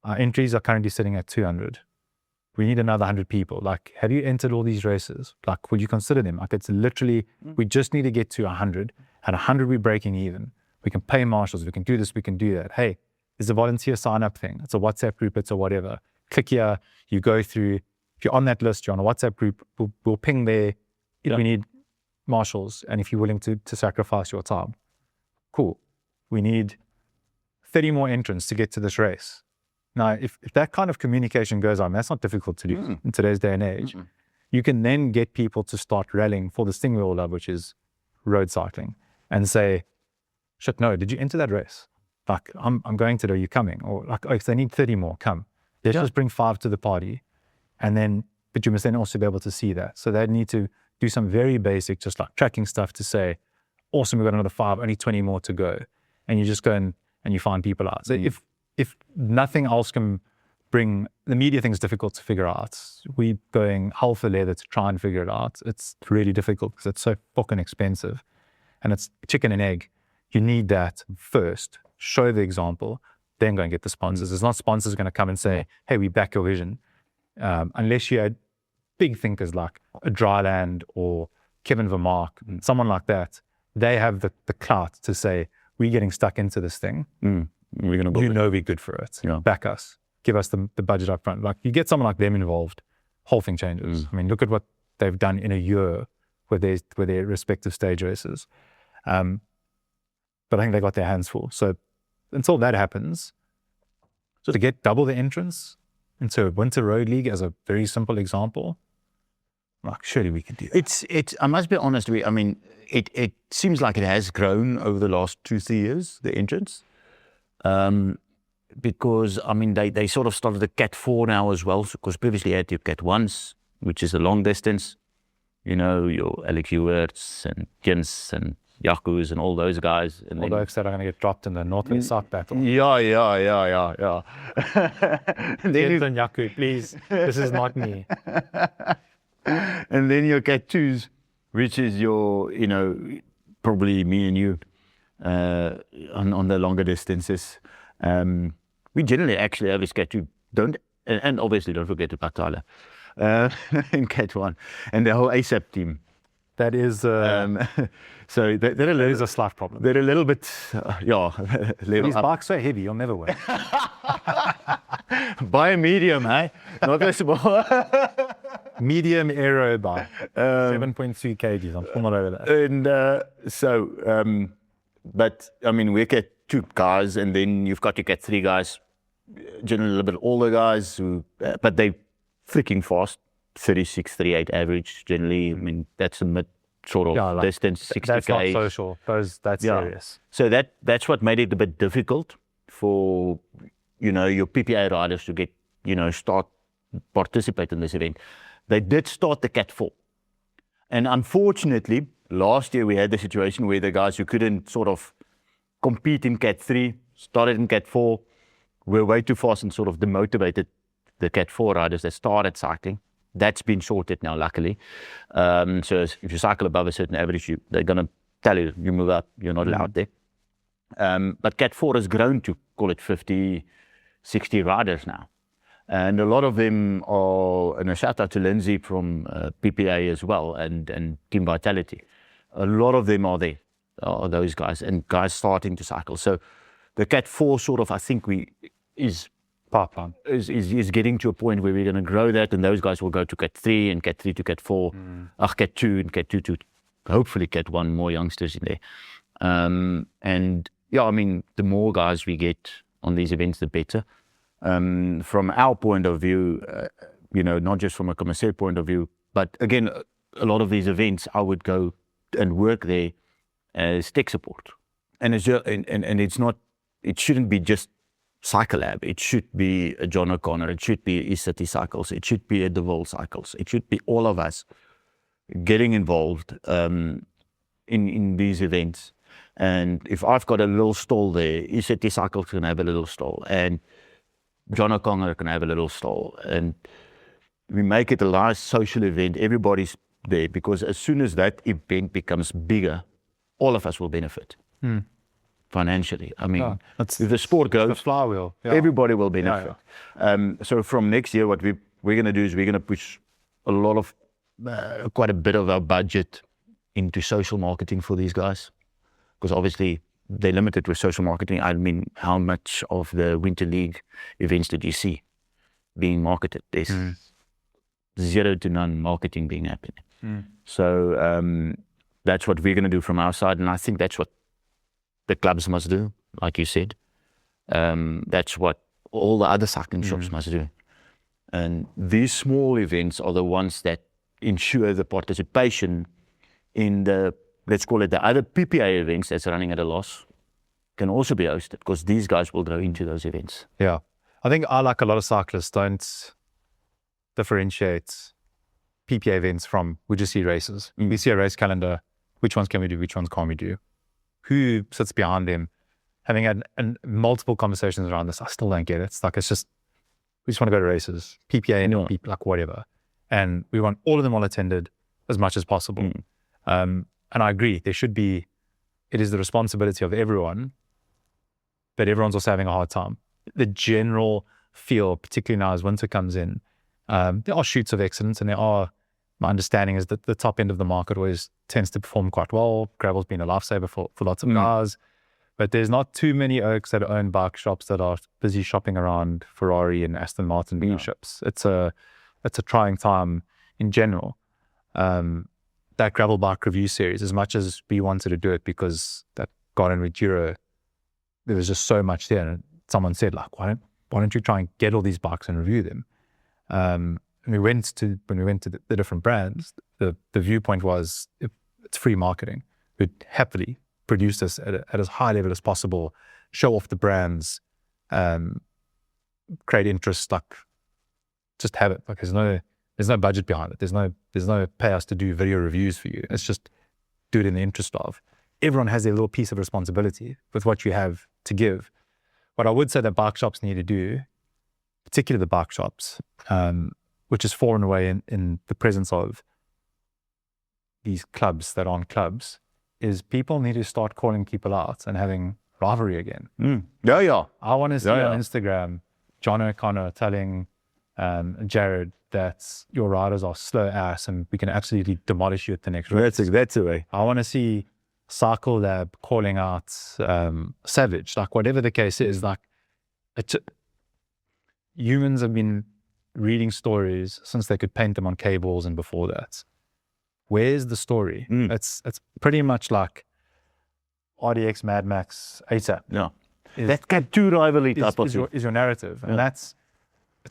Our entries are currently sitting at 200. We need another 100 people. Like, have you entered all these races? Like, would you consider them? Like, it's literally, we just need to get to 100. At 100, we're breaking even. We can pay marshals. We can do this. We can do that. Hey, there's a volunteer sign-up thing. It's a WhatsApp group. It's a whatever. Click here. You go through. If you're on that list, you're on a WhatsApp group. We'll ping there if we need marshals and if you're willing to sacrifice your time. Cool. We need 30 more entrants to get to this race. Now, if that kind of communication goes on, that's not difficult to do in today's day and age. You can then get people to start rallying for this thing we all love, which is road cycling, and say, shit, no, did you enter that race? Like, I'm going to, are you coming? Or like, oh, if they need 30 more, come. Let's just bring 5 to the party. And then, but you must then also be able to see that. So they need to do some very basic, just like tracking stuff to say, awesome, we've got another 5, only 20 more to go. And you just go and you find people out. So if nothing else can bring, the media thing is difficult to figure out. We're going hell for leather to try and figure it out. It's really difficult because it's so fucking expensive. And it's chicken and egg. You need that first, show the example, then go and get the sponsors. It's not sponsors going to come and say, hey, we back your vision. Unless you had big thinkers like a Dryland or Kevin Vermark, someone like that, they have the clout to say, we're getting stuck into this thing. We're going to you know we're good for it. Back us. Give us the budget up front. Like, you get someone like them involved, whole thing changes. I mean, look at what they've done in a year with their respective stage races. But I think they got their hands full. So until that happens, so to get double the entrance into a Winter Road League as a very simple example, like, surely we can do that. I must be honest, it seems like it has grown over the last 2-3 years, the entrance. Because, they sort of started the Cat 4 now as well, because previously you had your Cat 1s, which is a long distance. You know, your Alex Ewerts and Jens and Yaku's and all those guys. And all those that are going to get dropped in the North and South battle. Yeah. Jens and Yaku, please, this is not me. And then your Cat 2s, which is your, probably me and you on the longer distances. We generally actually have this Cat 2 don't and obviously don't forget about Tyler in Cat 1 and the whole ASAP team. That is So they're a that little, is a slight problem. they're a little bit, level These up. bikes so heavy, you'll never win. Buy a medium, eh? Not a small. Medium aero bike, 7.3 kgs. I'm still not over that. And but I mean, we get 2 guys, and then you've got to get 3 guys, generally a little bit older guys who, but they freaking fast, 36, 38 average generally. I mean, that's a mid sort of distance, 60 That's not km. social. That's serious. So that's what made it a bit difficult for, your PPA riders to get, start participate in this event. They did start the Cat 4. And unfortunately, last year we had the situation where the guys who couldn't sort of compete in Cat 3, started in Cat 4, were way too fast and sort of demotivated the Cat 4 riders that started cycling. That's been sorted now, luckily. So if you cycle above a certain average, they're going to tell you, you move up, you're not allowed there. But Cat 4 has grown to, call it 50, 60 riders now. And a lot of them are, and a shout out to Lindsay from PPA as well, and Team Vitality. A lot of them are there, are those guys, and guys starting to cycle. So the Cat 4 sort of, I think is Pipeline. Is getting to a point where we're going to grow that, and those guys will go to Cat 3 and Cat 3 to Cat 4, Cat 2 and Cat 2 to hopefully Cat 1, more youngsters in there. And yeah, I mean, the more guys we get on these events, the better. From our point of view, not just from a Commissaire point of view, but again, a lot of these events, I would go and work there as tech support. And it's just, and it's not, it shouldn't be just Cycle Lab. It should be a John O'Connor. It should be East City Cycles. It should be a DeVol Cycles. It should be all of us getting involved in these events. And if I've got a little stall there, East City Cycles can have a little stall, and John O'Connor can have a little stall, and we make it a nice social event. Everybody's there, because as soon as that event becomes bigger, all of us will benefit. Financially. I mean, if the sport goes, the flywheel. Yeah. Everybody will benefit. So from next year, what we're going to do is we're going to push a lot of, quite a bit of our budget into social marketing for these guys, because obviously they're limited with social marketing. I mean, how much of the Winter League events did you see being marketed? There's 0 to none marketing being happening. So that's what we're going to do from our side, and I think that's what the clubs must do, like you said. That's what all the other cycling shops must do. And these small events are the ones that ensure the participation in the, let's call it the other PPA events that's running at a loss, can also be hosted, because these guys will go into those events. Yeah. I think I, like a lot of cyclists, don't differentiate PPA events from, we just see races. We see a race calendar, which ones can we do, which ones can't we do? Who sits behind them? Having had multiple conversations around this, I still don't get it. It's like, we just want to go to races, PPA and people, like whatever. And we want all of them well attended as much as possible. And I agree, there should be, it is the responsibility of everyone, but everyone's also having a hard time. The general feel, particularly now as winter comes in, there are shoots of excellence, and my understanding is that the top end of the market always tends to perform quite well. Gravel's been a lifesaver for lots of guys, but there's not too many oaks that own bike shops that are busy shopping around Ferrari and Aston Martin dealerships. It's a trying time in general. That gravel bike review series, as much as we wanted to do it because that Garden Enduro, there was just so much there, and someone said, like, why don't you try and get all these bikes and review them? And when we went to the different brands, the viewpoint was, it's free marketing. We'd happily produce this at as high level as possible, show off the brands, create interest, like just have it. Like there's no budget behind it. There's no pay us to do video reviews for you. It's just do it in the interest of. Everyone has their little piece of responsibility with what you have to give. What I would say that bike shops need to do, particularly the bike shops, which has fallen away in the presence of these clubs that aren't clubs, is people need to start calling people out and having rivalry again. Yeah. I want to see on Instagram John O'Connor telling Jared, that your riders are slow ass and we can absolutely demolish you at the next race. That's the way. I want to see Cycle Lab calling out Savage, like whatever the case is. Like humans have been reading stories since they could paint them on cables and before that. Where's the story? It's pretty much like RDX, Mad Max, ASAP. Yeah. That got two rivalry type of is your narrative. And it's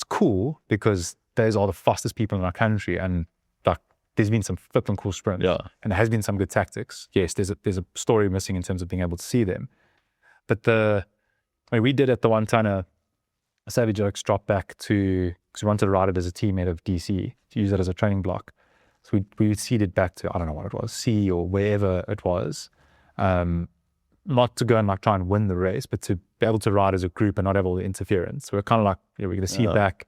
cool because those are the fastest people in our country, and like there's been some flipping cool sprints. Yeah. And there has been some good tactics. Yes, there's a story missing in terms of being able to see them. But we did at the one time Savage Oaks dropped back to, because we wanted to ride it as a teammate of DC, to use it as a training block. So we seeded back to, I don't know what it was, C or wherever it was. Not to go and like try and win the race, but to be able to ride as a group and not have all the interference. So we're kind of like, we're going to seed back.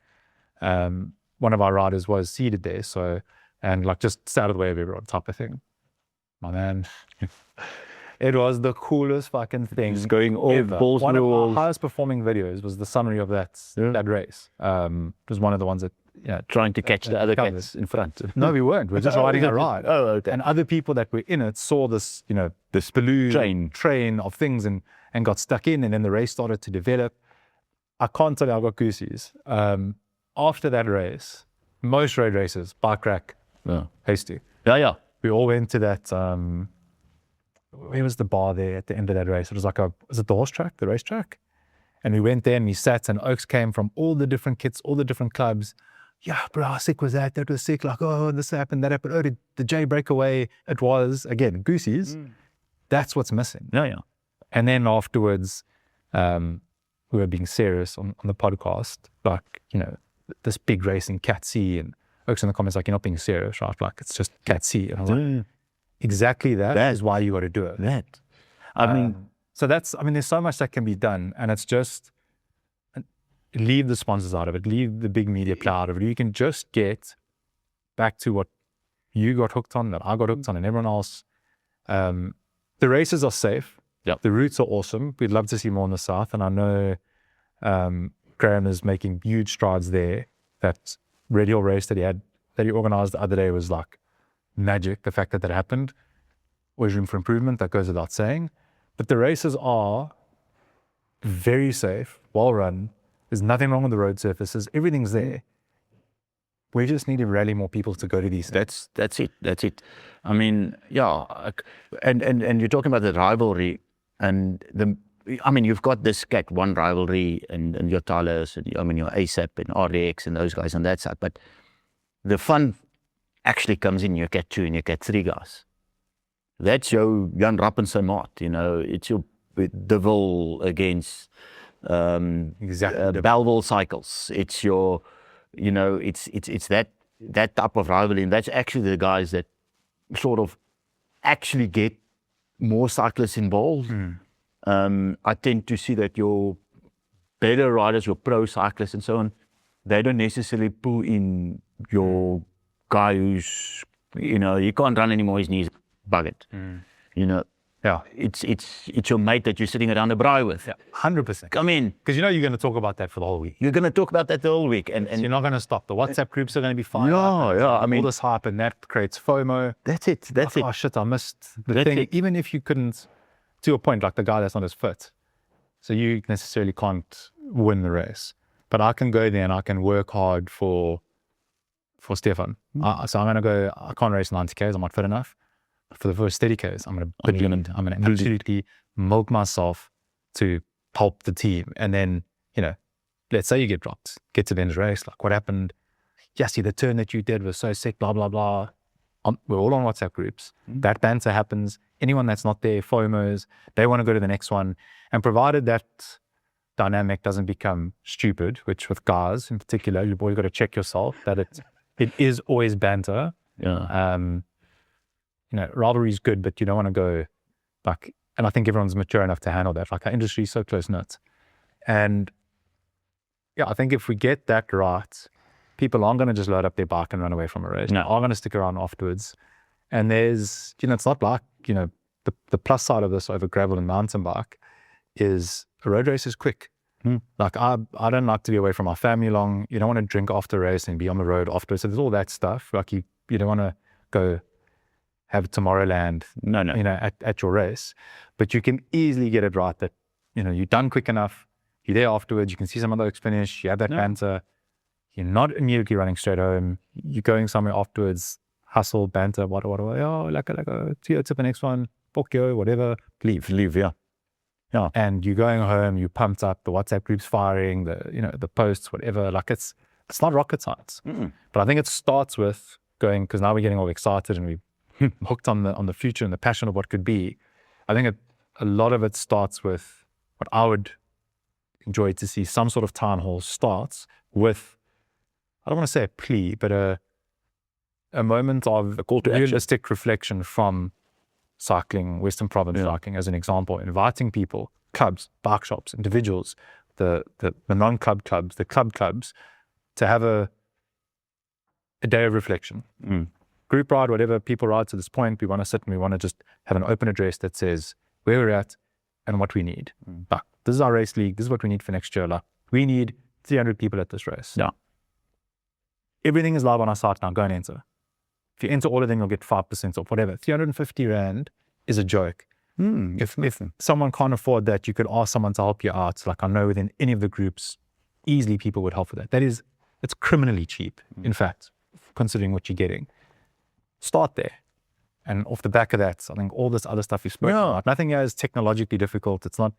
One of our riders was seeded there, so, and like just out of the way of everyone type of thing. My man, it was the coolest fucking thing. It's going all balls. One of our highest performing videos was the summary of that race. It was one of the ones that, trying to catch the other cats in front. No, we weren't. We're just riding a ride. Oh, okay. And other people that were in it saw this, this balloon train of things and got stuck in, and then the race started to develop. I can't tell you I got goosies. After that race, most road races, bike rack, hasty. Yeah. We all went to that, where was the bar there at the end of that race? It was like was it the horse track, the racetrack? And we went there and we sat, and Oaks came from all the different kits, all the different clubs. Yeah, bro, how sick was that? That was sick. Like, oh, this happened, that happened. Oh, did the J break away? It was, again, goosies. That's what's missing. Yeah. And then afterwards, we were being serious on the podcast, like, this big race in Cat C, and Oaks in the comments like, you're not being serious, right? Like, it's just Cat C. And I was like, exactly that is why you got to do it. I mean, so there's so much that can be done, and it's just leave the sponsors out of it, leave the big media play out of it. You can just get back to what you got hooked on, that I got hooked on, and everyone else. The races are safe. Yep. The routes are awesome. We'd love to see more in the south, and I know Graham is making huge strides there. That Red Hill race that he organized the other day was like magic. The fact that happened, always room for improvement, that goes without saying. But the races are very safe, well run. There's nothing wrong with the road surfaces. Everything's there. We just need to rally more people to go to these things. That's it. I mean, and you're talking about the rivalry, and you've got this Cat 1 rivalry and your Tylers, and your ASAP and RDX and those guys on that side. But the fun actually comes in your Cat 2 and your Cat 3 guys. That's your Jan Rapp and Samat, it's your Devil against Belleville Cycles. It's your, it's that type of rivalry, and that's actually the guys that sort of actually get more cyclists involved. I tend to see that your better riders, your pro cyclists and so on, they don't necessarily pull in your guy who's, he can't run anymore, his knees buggered. Yeah. It's your mate that you're sitting around the braai with. Yeah, 100%. Come in. Because you're going to talk about that for the whole week. You're going to talk about that the whole week. And so you're not going to stop. The WhatsApp groups are going to be fine. Yeah. All this hype, and that creates FOMO. That's it. Oh, shit, I missed the thing. Even if you couldn't, to a point, like the guy that's not as fit. So you necessarily can't win the race. But I can go there and I can work hard for Stephan. So I'm going to go, I can't race 90Ks, I'm not fit enough. But for the first 30Ks, I'm going to absolutely milk myself to help the team. And then, let's say you get dropped, get to the end of the race, like what happened? Jesse, the turn that you did was so sick, blah, blah, blah. We're all on WhatsApp groups. That banter happens. Anyone that's not there, FOMOs, they want to go to the next one. And provided that dynamic doesn't become stupid, which with guys in particular, you've always got to check yourself that it is always banter. Yeah. Rivalry is good, but you don't want to go like, and I think everyone's mature enough to handle that. Like our industry is so close-knit. And I think if we get that right, people aren't going to just load up their bike and run away from a race. No. They are going to stick around afterwards. And there's, it's not like, the plus side of this over gravel and mountain bike is a road race is quick. Like I don't like to be away from my family long. You don't want to drink after a race and be on the road afterwards. So there's all that stuff. Like you don't want to go have Tomorrowland, No. you know, at your race. But you can easily get it right that, you know, you're done quick enough. You're there afterwards. You can see some of those finish. You have that banter. You're not immediately running straight home. You're going somewhere afterwards. Hustle, banter, what, oh, like, see you to the next one, fuck you, whatever, leave, yeah. And you're going home, you pumped up, the WhatsApp group's firing, the posts, whatever, like it's not rocket science. But I think it starts with going, because now we're getting all excited and we're hooked on the future and the passion of what could be. I think a lot of it starts with what I would enjoy to see some sort of town hall starts with, I don't want to say a plea, but a moment of realistic reflection from cycling, Western Province cycling as an example, inviting people, clubs, bike shops, individuals, the non-club clubs, the clubs, to have a day of reflection. Group ride, whatever people ride to this point, we want to sit and we want to just have an open address that says where we're at and what we need. Like, this is our race league, this is what we need for next year. Like, we need 300 people at this race. Everything is live on our site now, go and enter. If you enter all of them, you'll get 5% off, whatever. 350 Rand is a joke. If someone can't afford that, you could ask someone to help you out. Like, I know within any of the groups, easily people would help with that. It's criminally cheap, in fact, considering what you're getting. Start there. And off the back of that, I think all this other stuff you've spoken about, nothing here is technologically difficult. It's not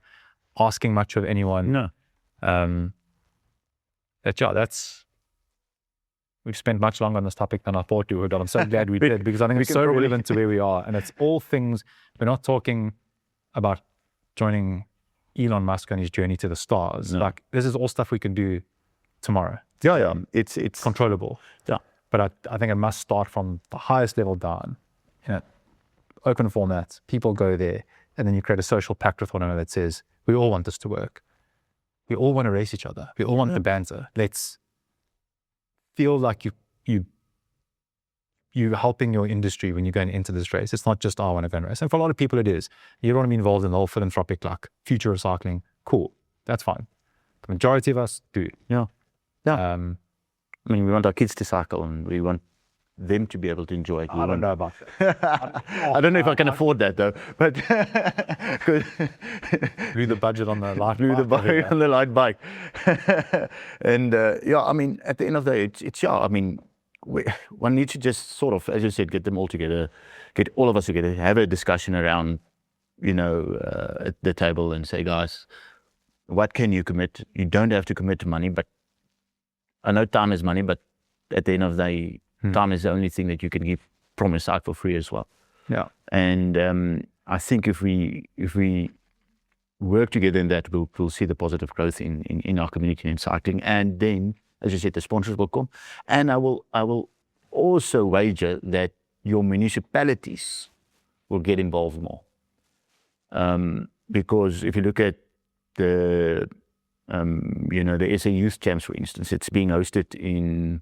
asking much of anyone. We've spent much longer on this topic than I thought we would. I'm so glad we did, because I think it's so relevant to where we are. And it's all things, we're not talking about joining Elon Musk on his journey to the stars. Like, this is all stuff we can do tomorrow. It's controllable. But I think it must start from the highest level down. You know, open format, people go there, and then you create a social pact with one another that says, we all want this to work. We all want to race each other. We all want the banter. Let's feel like you're helping your industry when you're going into this race. It's not just, I want to go and race. And for a lot of people it is. You don't want to be involved in the whole philanthropic, like, future of cycling. Cool, that's fine. The majority of us do. I mean, we want our kids to cycle and we want them to be able to enjoy it. I don't know about that. I don't know if I can afford that though, but blew the budget on the light bike. And I mean, at the end of the day, it's I mean, one needs to just sort of, as you said, get them all together, get all of us together, have a discussion around, at the table and say, guys, what can you commit? You don't have to commit to money, but I know time is money, but at the end of the day, time is the only thing that you can give from a site for free as well. And I think if we work together in that, we'll see the positive growth in our community in cycling. And then, as you said, the sponsors will come. And I will also wager that your municipalities will get involved more. Because if you look at the SA Youth Champs, for instance, it's being hosted in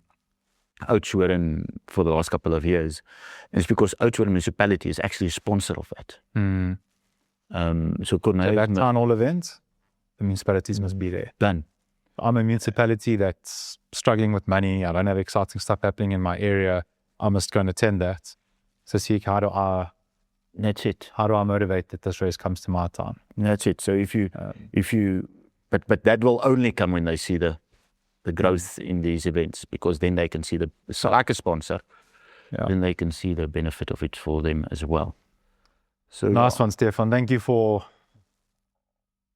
Oudtshoorn for the last couple of years. And it's because Oudtshoorn municipality is actually a sponsor of that. So that town hall event, the municipalities must be there. Done. I'm a municipality that's struggling with money. I don't have exciting stuff happening in my area. I must go and attend that. So see, that's it. How do I motivate that this race comes to my town? That's it. So but that will only come when they see the growth in these events, because then they can see like a sponsor, then they can see the benefit of it for them as well. So nice one, Stephan. Thank you for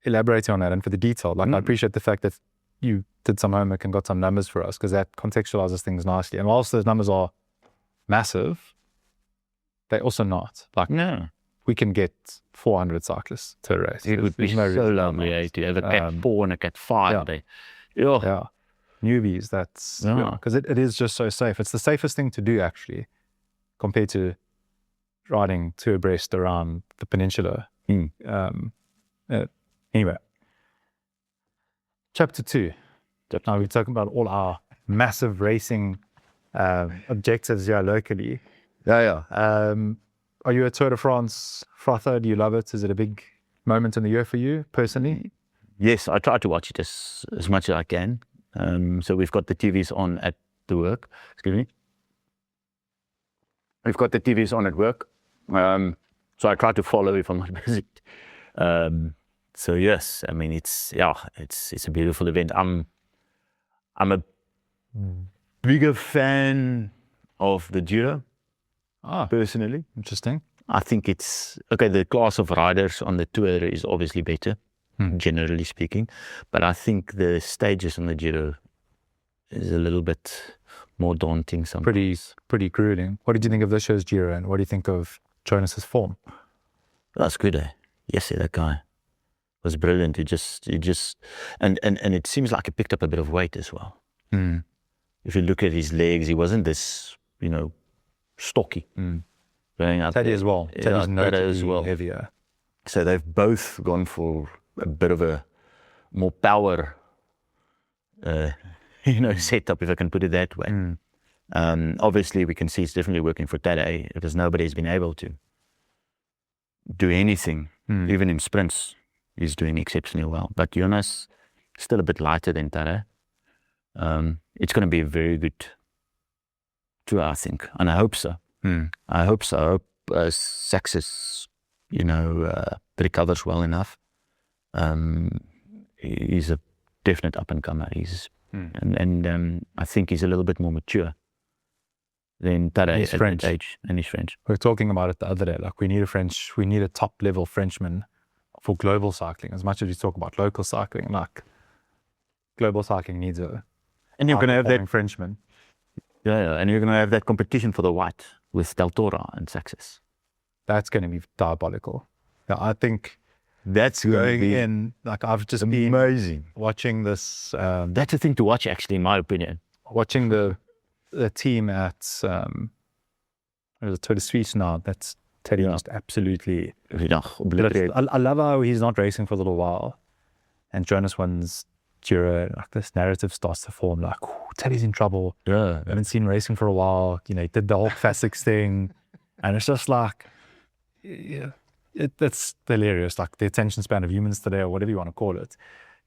elaborating on that and for the detail. Like, I appreciate the fact that you did some homework and got some numbers for us, because that contextualizes things nicely. And whilst those numbers are massive, they're also not. Like, we can get 400 cyclists to a race. It would be so lovely to have a Cat 4 and a Cat 5 there. Newbies, that's because it is just so safe. It's the safest thing to do, actually, compared to riding two abreast around the peninsula. Anyway, chapter 2. Now we're talking about all our massive racing objectives here locally. Are you a Tour de France frother? Do you love it? Is it a big moment in the year for you personally? Yes, I try to watch it as much as I can. So we've got the TVs on at the work. Excuse me. We've got the TVs on at work. So I try to follow if I'm not busy. So yes, I mean it's a beautiful event. I'm a bigger fan of the Giro. Personally, Interesting. I think it's okay. The class of riders on the Tour is obviously better, generally speaking, but I think the stages on the Giro is a little bit more daunting. Sometimes. Pretty grueling. What did you think of this year's Giro, and what do you think of Jonas's form? That's good, eh? Yes, that guy was brilliant. He just, and it seems like he picked up a bit of weight as well. If you look at his legs, he wasn't this, stocky. Going up Tadej as well. Tadej's notably as well. heavier. So they've both gone for a bit of a more power, setup, if I can put it that way. Obviously, we can see it's definitely working for Tadej because nobody's been able to do anything, even in sprints. He's doing exceptionally well. But Jonas, still a bit lighter than Tadej. It's going to be a very good tour, I think, and I hope so. I hope so. I hope Seixas, recovers well enough. He's a definite up and comer. And I think he's a little bit more mature than Tadej at that age, and he's French. We were talking about it the other day. Like we need a top level Frenchman for global cycling. As much as we talk about local cycling, like global cycling needs a. And you're going to have that Frenchman. Yeah, and you're going to have that competition for the white with Del Toro and Seixas. That's going to be diabolical. Yeah, I think that's going in. Like I've just amazing been watching this. That's a thing to watch, actually, in my opinion. Watching the team at Tour de Suisse now. That's Teddy just absolutely. I love how he's not racing for a little while, and Jonas wins Giro. Like this narrative starts to form. Like Teddy's in trouble. Yeah, I haven't seen him racing for a while. He did the whole Classics thing, and it's just like, that's hilarious. Like the attention span of humans today, or whatever you want to call it,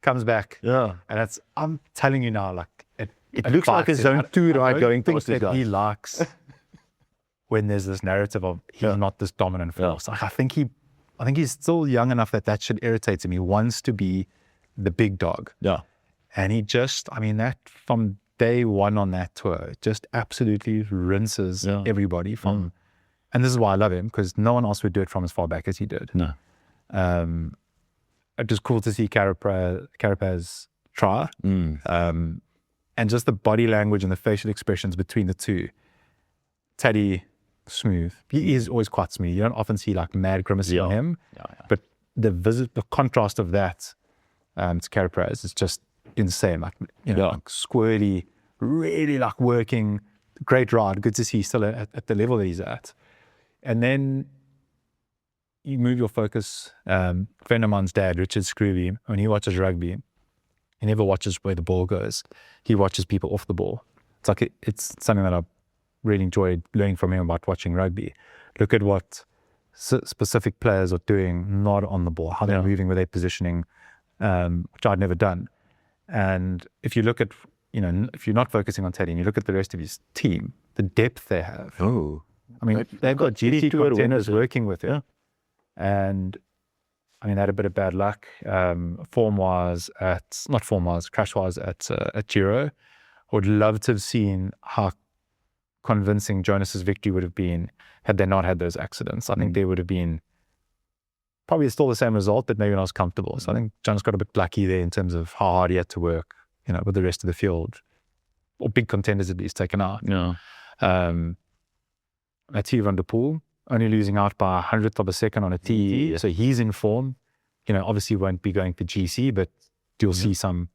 comes back. Yeah, and I'm telling you now, like it looks like a zone 2 ride going past this guy. He likes when there's this narrative of he's not this dominant force. Like I think he's still young enough that should irritate him. He wants to be the big dog. Yeah, and he just, that from day one on that tour, just absolutely rinses everybody from. And this is why I love him, because no one else would do it from as far back as he did. No. It was cool to see Carapaz try. And just the body language and the facial expressions between the two. Teddy, smooth. He is always quite smooth. You don't often see like mad grimacing on him. But the contrast of that to Carapaz is just insane. Like, like squirrely, really like working. Great ride. Good to see he's still at the level that he's at. And then you move your focus. Friend of mine's dad, Richard Scrooby, when he watches rugby, he never watches where the ball goes. He watches people off the ball. It's like it's something that I really enjoyed learning from him about watching rugby. Look at what specific players are doing not on the ball, how they're moving, where they're positioning, which I'd never done. And if you look at, if you're not focusing on Teddy and you look at the rest of his team, the depth they have. Oh, they've got GT contenders working with it. And they had a bit of bad luck, crash-wise at Giro. I would love to have seen how convincing Jonas's victory would have been had they not had those accidents. I think there would have been probably still the same result, but maybe not as comfortable. So I think Jonas got a bit lucky there in terms of how hard he had to work, with the rest of the field, or big contenders at least taken out. Mathieu van der Poel, only losing out by 100th of a second on a TE. So he's in form. Obviously won't be going to GC, but you'll see some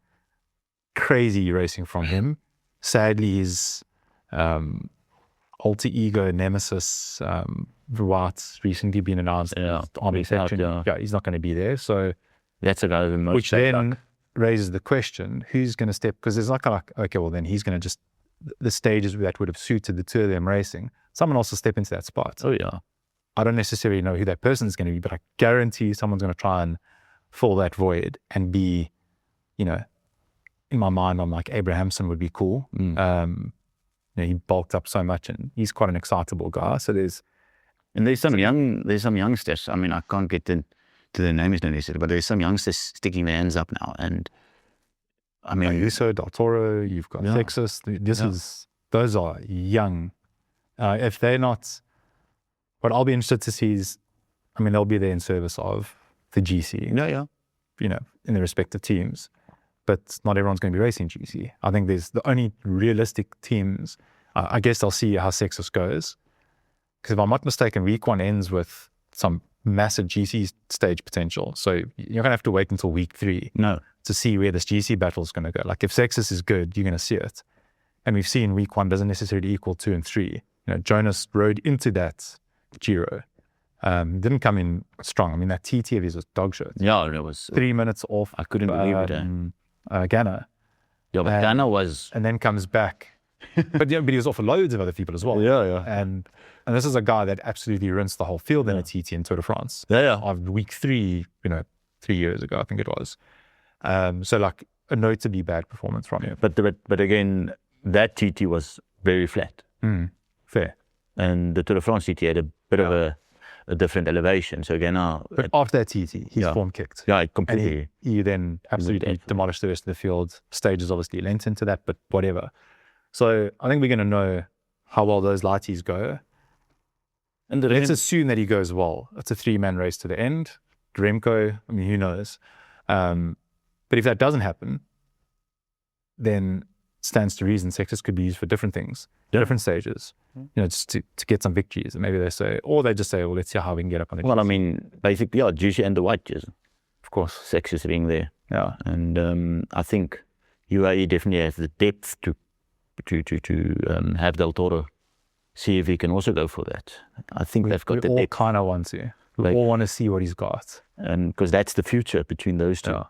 crazy racing from him. Sadly, his alter ego nemesis, Verwaart's recently been announced. Army section. He's not going to be there. So that's another most. Which then raises the question: who's going to step? Because there's like, okay, well then he's going to just the stages that would have suited the two of them racing. Someone else will step into that spot. Oh yeah. I don't necessarily know who that person is going to be, but I guarantee someone's going to try and fill that void and be, you know, in my mind, I'm like Abrahamson would be cool. You know, he bulked up so much and he's quite an excitable guy. So there's some youngsters. I mean, I can't get to the names necessarily, but there's some youngsters sticking their hands up now. And I mean, Ayuso, Del Toro, you've got Seixas. Those are young. If they're not, what I'll be interested to see is, I mean, they'll be there in service of the GC. You know, in the respective teams. But not everyone's going to be racing GC. I think there's the only realistic teams. I guess I'll see how Seixas goes. Because if I'm not mistaken, week 1 ends with some massive GC stage potential. So you're going to have to wait until week 3 to see where this GC battle is going to go. Like if Seixas is good, you're going to see it. And we've seen week 1 doesn't necessarily equal 2 and 3. You know, Jonas rode into that Giro. Didn't come in strong. I mean, that TT of his was dog shit. Yeah, it was 3 minutes off. I couldn't believe it. Ghana. Yeah, but Ghana was... And then comes back. but he was off for loads of other people as well. And this is a guy that absolutely rinsed the whole field in a TT in Tour de France. Of week 3, you know, 3 years ago, I think it was. So like a notably bad performance from him. But again, that TT was very flat. Fair. And the Tour de France TT had a bit of a different elevation. So again, but after that TT, his form kicked. Yeah, completely. And he then absolutely demolished the rest of the field. Stages obviously lent into that, but whatever. So I think we're going to know how well those lighties go. And let's assume that he goes well. It's a 3-man race to the end. Remco, I mean, who knows? But if that doesn't happen, then stands to reason Seixas could be used for different things, different stages, you know, just to get some victories. And maybe they say, or they just say, well, let's see how we can get up on the Well, GC. I mean, basically, GC and the white jersey. Of course. Seixas being there. Yeah. And I think UAE definitely has the depth to have Del Toro see if he can also go for that. I think they've got the depth. We all kind of want to. We all want to see what he's got. And because that's the future between those two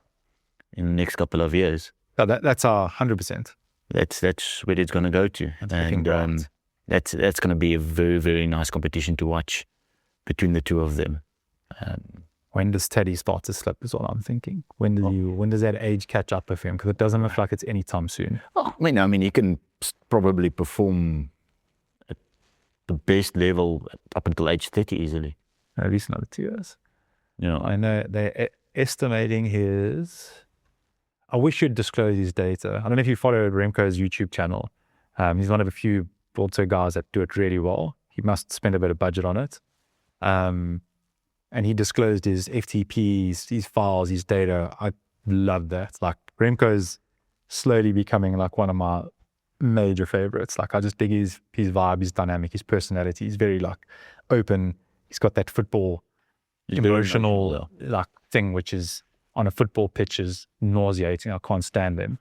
in the next couple of years. Yeah, that's our 100%. That's where it's going to go to. And that's going to be a very, very nice competition to watch between the two of them. When does Teddy start to slip is what I'm thinking. When does that age catch up with him? Because it doesn't look like it's anytime soon. I mean, he can probably perform at the best level up until age 30 easily. At least another 2 years. Yeah. I know they're estimating his... I wish you'd disclose his data. I don't know if you follow Remco's YouTube channel. He's one of a few World Tour guys that do it really well. He must spend a bit of budget on it. And he disclosed his FTPs, his files, his data. I love that. Like Remco's slowly becoming like one of my major favorites. Like I just dig his vibe, his dynamic, his personality. He's very like open. He's got that football emotional like thing, which is on a football pitch is nauseating. I can't stand them.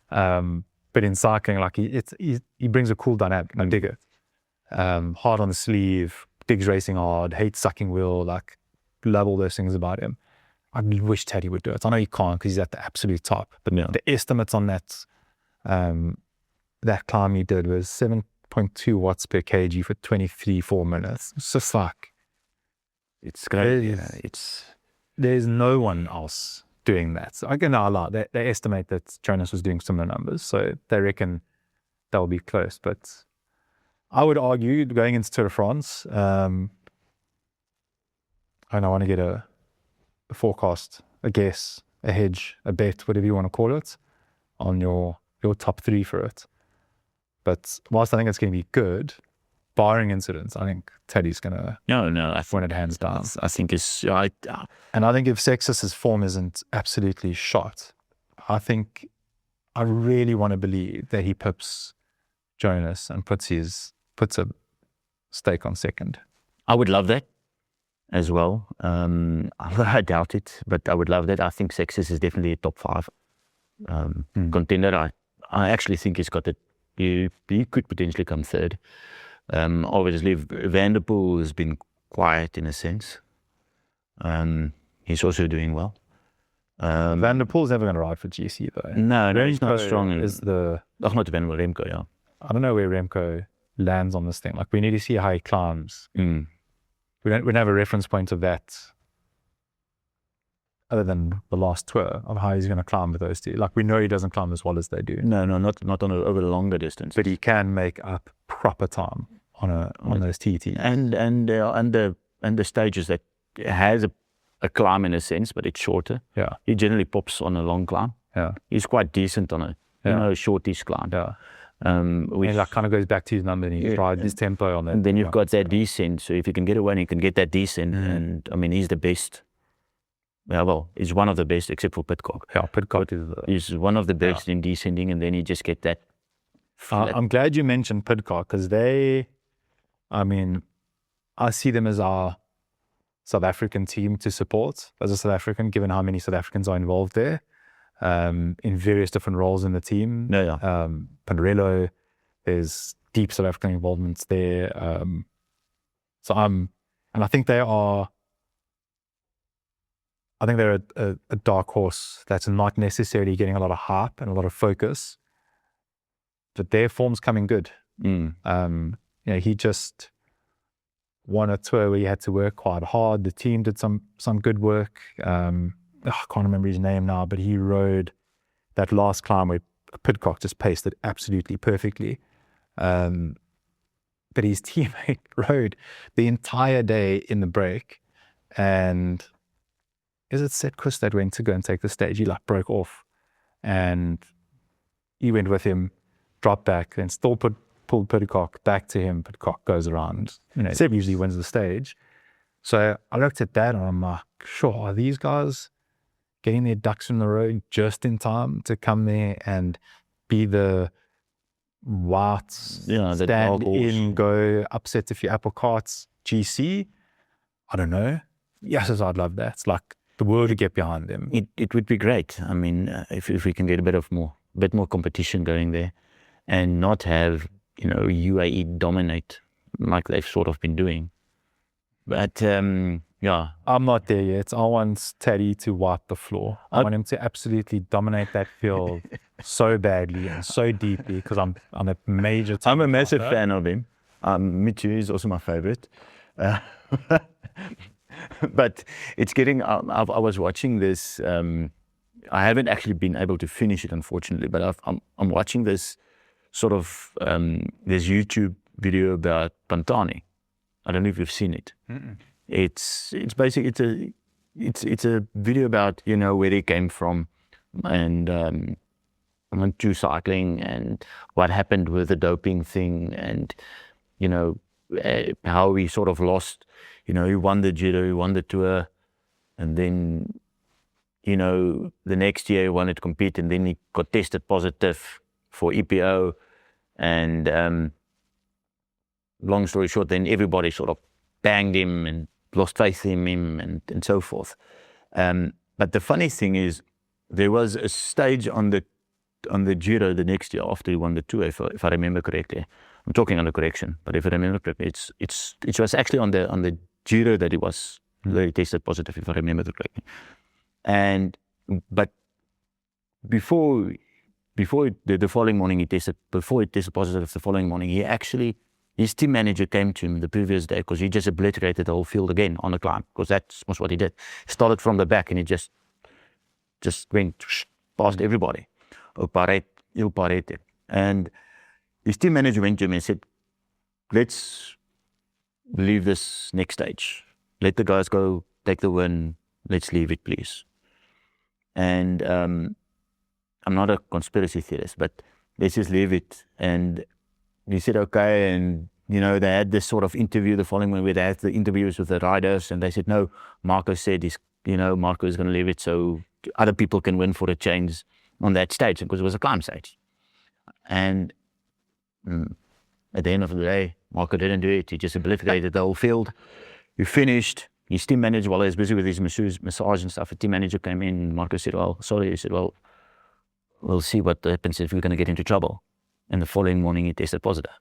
But in cycling, like he brings a cool dynamic. I dig it. Hard on the sleeve, digs racing hard, hates sucking wheel, like love all those things about him. I wish Teddy would do it. I know he can't because he's at the absolute top. But the estimates on that climb he did was 7.2 watts per kg for 23-4 minutes. It's just like it's great. There's no one else doing that. So I can know a lot. They estimate that Jonas was doing similar numbers, so they reckon they'll be close. But I would argue going into Tour de France, and I want to get a forecast, a guess, a hedge, a bet, whatever you want to call it, on your top 3 for it. But whilst I think it's going to be good, barring incidents, I think Teddy's going to win it hands down. I think it's... And I think if Seixas' form isn't absolutely shot, I really want to believe that he pips Jonas and puts a stake on second. I would love that as well. I doubt it, but I would love that. I think Seixas is definitely a top 5 contender. I actually think he's got it. He could potentially come 3rd. Obviously, Evenepoel has been quiet in a sense. He's also doing well. Evenepoel's never going to ride for GC though. No, he's not strong. Not Evenepoel, Remco, yeah. I don't know where Remco lands on this thing. Like we need to see how he climbs. We don't have a reference point of that other than the last tour, of how he's going to climb with those two. Like, we know he doesn't climb as well as they do. No, not on over the longer distance. But he can make up proper time on those TT. And the stages that has a climb in a sense, but it's shorter. Yeah. He generally pops on a long climb. Yeah. He's quite decent on a shortish climb. Yeah. Which that kind of goes back to his number, and he rides his tempo on that. And then you've got that descent. So if you can get away and you can get that descent, and I mean, he's the best. Yeah, well, he's one of the best, except for Pidcock. Yeah, Pidcock is one of the best in descending, and then you just get that. I'm glad you mentioned Pidcock, because I see them as our South African team to support as a South African, given how many South Africans are involved there in various different roles in the team. Pandarello, there's deep South African involvements there. And I think they're a dark horse that's not necessarily getting a lot of hype and a lot of focus, but their form's coming good. He just won a tour where he had to work quite hard. The team did some good work. I can't remember his name now, but he rode that last climb where Pidcock just paced it absolutely perfectly. But his teammate rode the entire day in the break, and is it Setkus that went to go and take the stage? He broke off, and he went with him, dropped back, and still pulled Pidcock back to him. Pidcock goes around. Seb usually wins the stage. So I looked at that and I'm like, sure, are these guys getting their ducks in the row just in time to come there and be the white stand in, go upset a few apple carts GC? I don't know. Yes, I'd love that. It's like the world to get behind them. It would be great. I mean, if we can get a bit more competition going there, and not have UAE dominate like they've sort of been doing. But I'm not there yet. I want Taddy to wipe the floor. I want him to absolutely dominate that field so badly and so deeply, because I'm a major. I'm a massive fan of him. Me too. He's also my favorite. But it's getting. I was watching this. I haven't actually been able to finish it, unfortunately. But I'm watching this sort of this YouTube video about Pantani. I don't know if you've seen it. It's basically it's a video about where he came from, and went to cycling and what happened with the doping thing, and how he sort of lost. He won the Giro, he won the Tour, and then the next year he wanted to compete, and then he got tested positive for EPO, and long story short, then everybody sort of banged him and lost faith in him, and so forth. But the funny thing is, there was a stage on the Giro the next year after he won the Tour, if I remember correctly. I'm talking under correction, but if I remember correctly, it was actually on the Giro that he was very tested positive, if I remember correctly. But before the following morning he tested positive, the following morning his team manager came to him the previous day, because he just obliterated the whole field again on the climb, because that was what he did. He started from the back and he just went past everybody. Il parete. And his team manager went to him and said, let's leave this next stage. Let the guys go, take the win. Let's leave it, please. And I'm not a conspiracy theorist, but let's just leave it. And he said, okay. And, they had this sort of interview the following one where they had the interviews with the riders, and they said, no, Marco said Marco is going to leave it so other people can win for a change on that stage, because it was a climb stage. And at the end of the day, Marco didn't do it. He just obliterated the whole field. He finished. His team manager, while he was busy with his massage and stuff, the team manager came in, and Marco said, well, sorry. He said, well, we'll see what happens if we're going to get into trouble. And the following morning, he tested positive.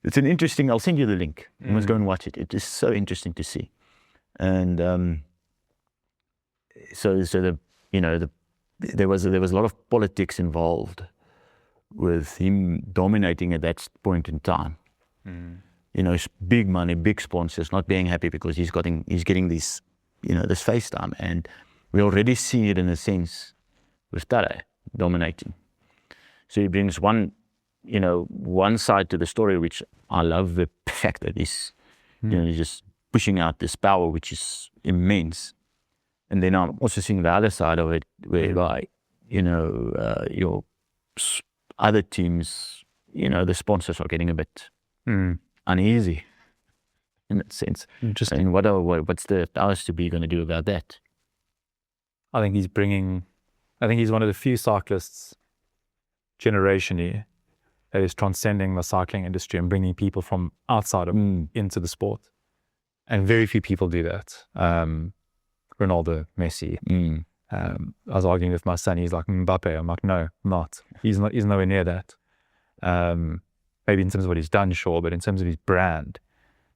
It's an interesting, I'll send you the link. You must go and watch it. It is so interesting to see. And there was a lot of politics involved with him dominating at that point in time. big money, big sponsors, not being happy because he's getting this, this face time. And we already see it in a sense with Tadej dominating. So he brings one side to the story, which I love, the fact that he's just pushing out this power, which is immense. And then I'm also seeing the other side of it, where your other teams, the sponsors are getting a bit uneasy in that sense. Interesting. And what's the powers to be going to do about that? I think he's one of the few cyclists generationally that is transcending the cycling industry and bringing people from outside of into the sport. And very few people do that. Ronaldo, Messi. I was arguing with my son. He's like Mbappe. I'm like, no, not. He's nowhere near that. Maybe in terms of what he's done, sure, but in terms of his brand,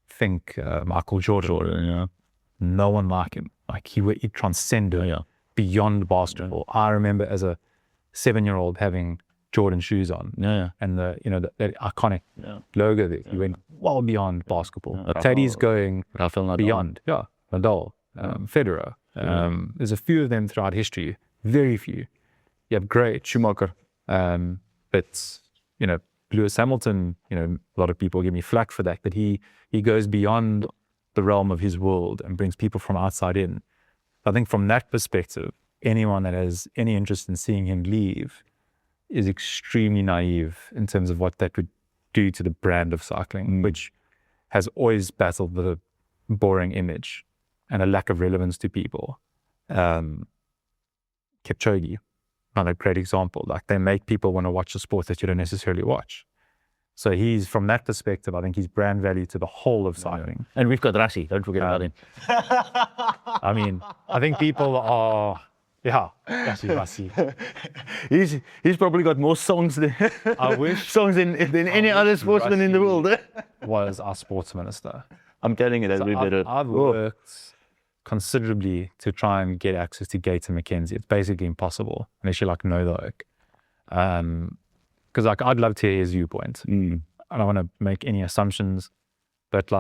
think Michael Jordan. No one like him. Like he transcended beyond basketball. I remember as a 7-year-old having Jordan shoes on, and the that iconic logo that he went well beyond basketball. Tadej's going beyond. Nadal, Federer. There's a few of them throughout history. Very few. You have great Schumacher, but Lewis Hamilton. A lot of people give me flack for that. But he goes beyond the realm of his world and brings people from outside in. I think from that perspective, anyone that has any interest in seeing him leave is extremely naive in terms of what that would do to the brand of cycling, which has always battled the boring image and a lack of relevance to people. Kipchoge, another great example. Like they make people want to watch a sport that you don't necessarily watch. So he's, from that perspective, I think he's brand value to the whole of cycling. And we've got Rassi, don't forget about him. I mean, I think people are, Rassi. He's probably got more songs than I wish songs than any other sportsman in the world. Was our sports minister. I'm telling you that I've worked considerably to try and get access to Gates and McKenzie. It's basically impossible unless you know the oak. Because I'd love to hear his viewpoint. I don't want to make any assumptions, but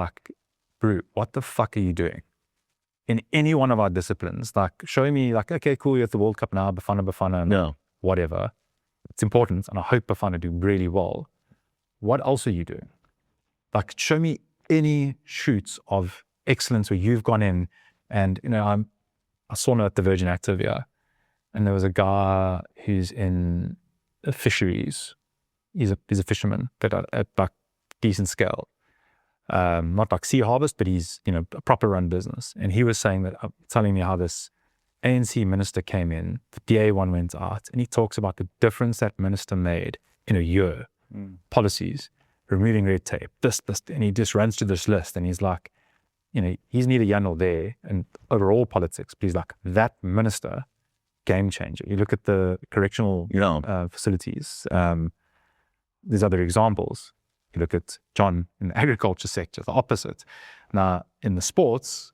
Brew, what the fuck are you doing? In any one of our disciplines, show me okay, cool, you're at the World Cup now, Bafana, whatever. It's important, and I hope Bafana do really well. What else are you doing? Show me any shoots of excellence where you've gone in and, I saw him at the Virgin Active here, and there was a guy who's in the fisheries. He's a fisherman, but at decent scale. Not sea harvest, but he's, a proper run business. And he was saying that, telling me how this ANC minister came in, the DA one went out, and he talks about the difference that minister made in a year. Policies, removing red tape, this, and he just runs through this list, and he's like, he's neither here nor there, and overall politics, but he's like, that minister, game changer. You look at the correctional facilities, there's other examples. You look at John in the agriculture sector, the opposite. Now, in the sports,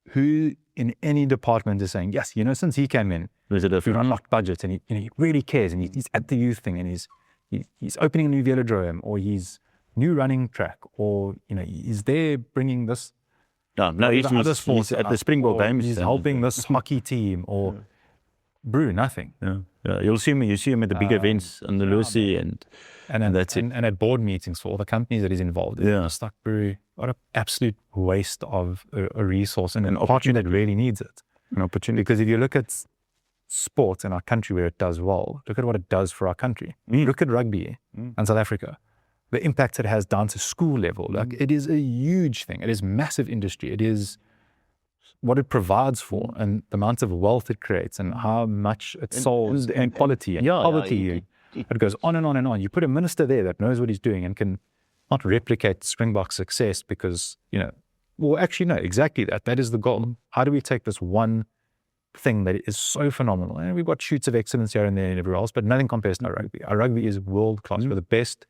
who in any department is saying, yes, since he came in, we've unlocked budgets, and he really cares, and he's at the youth thing, and he's opening a new velodrome, or he's new running track, or he's there bringing this. He's at the Springbok games. He's helping this hockey team, or Brew, nothing. You see him at the big events on the Lucy, and that's it. And at board meetings for all the companies that he's involved in. It's Brew, what an absolute waste of a resource and an opportunity that really needs it. An opportunity. Because if you look at sport in our country where it does well, look at what it does for our country. Look at rugby in South Africa. The impact it has down to school level. It is a huge thing. It is massive industry. It is what it provides for, and the amount of wealth it creates, and how much it solves inequality and poverty. It goes on and on and on. You put a minister there that knows what he's doing and can not replicate Springbok's success because, well, actually, no, exactly that. That is the goal. How do we take this one thing that is so phenomenal? And we've got shoots of excellence here and there and everywhere else, but nothing compares to our rugby. Our rugby is world class. We're the best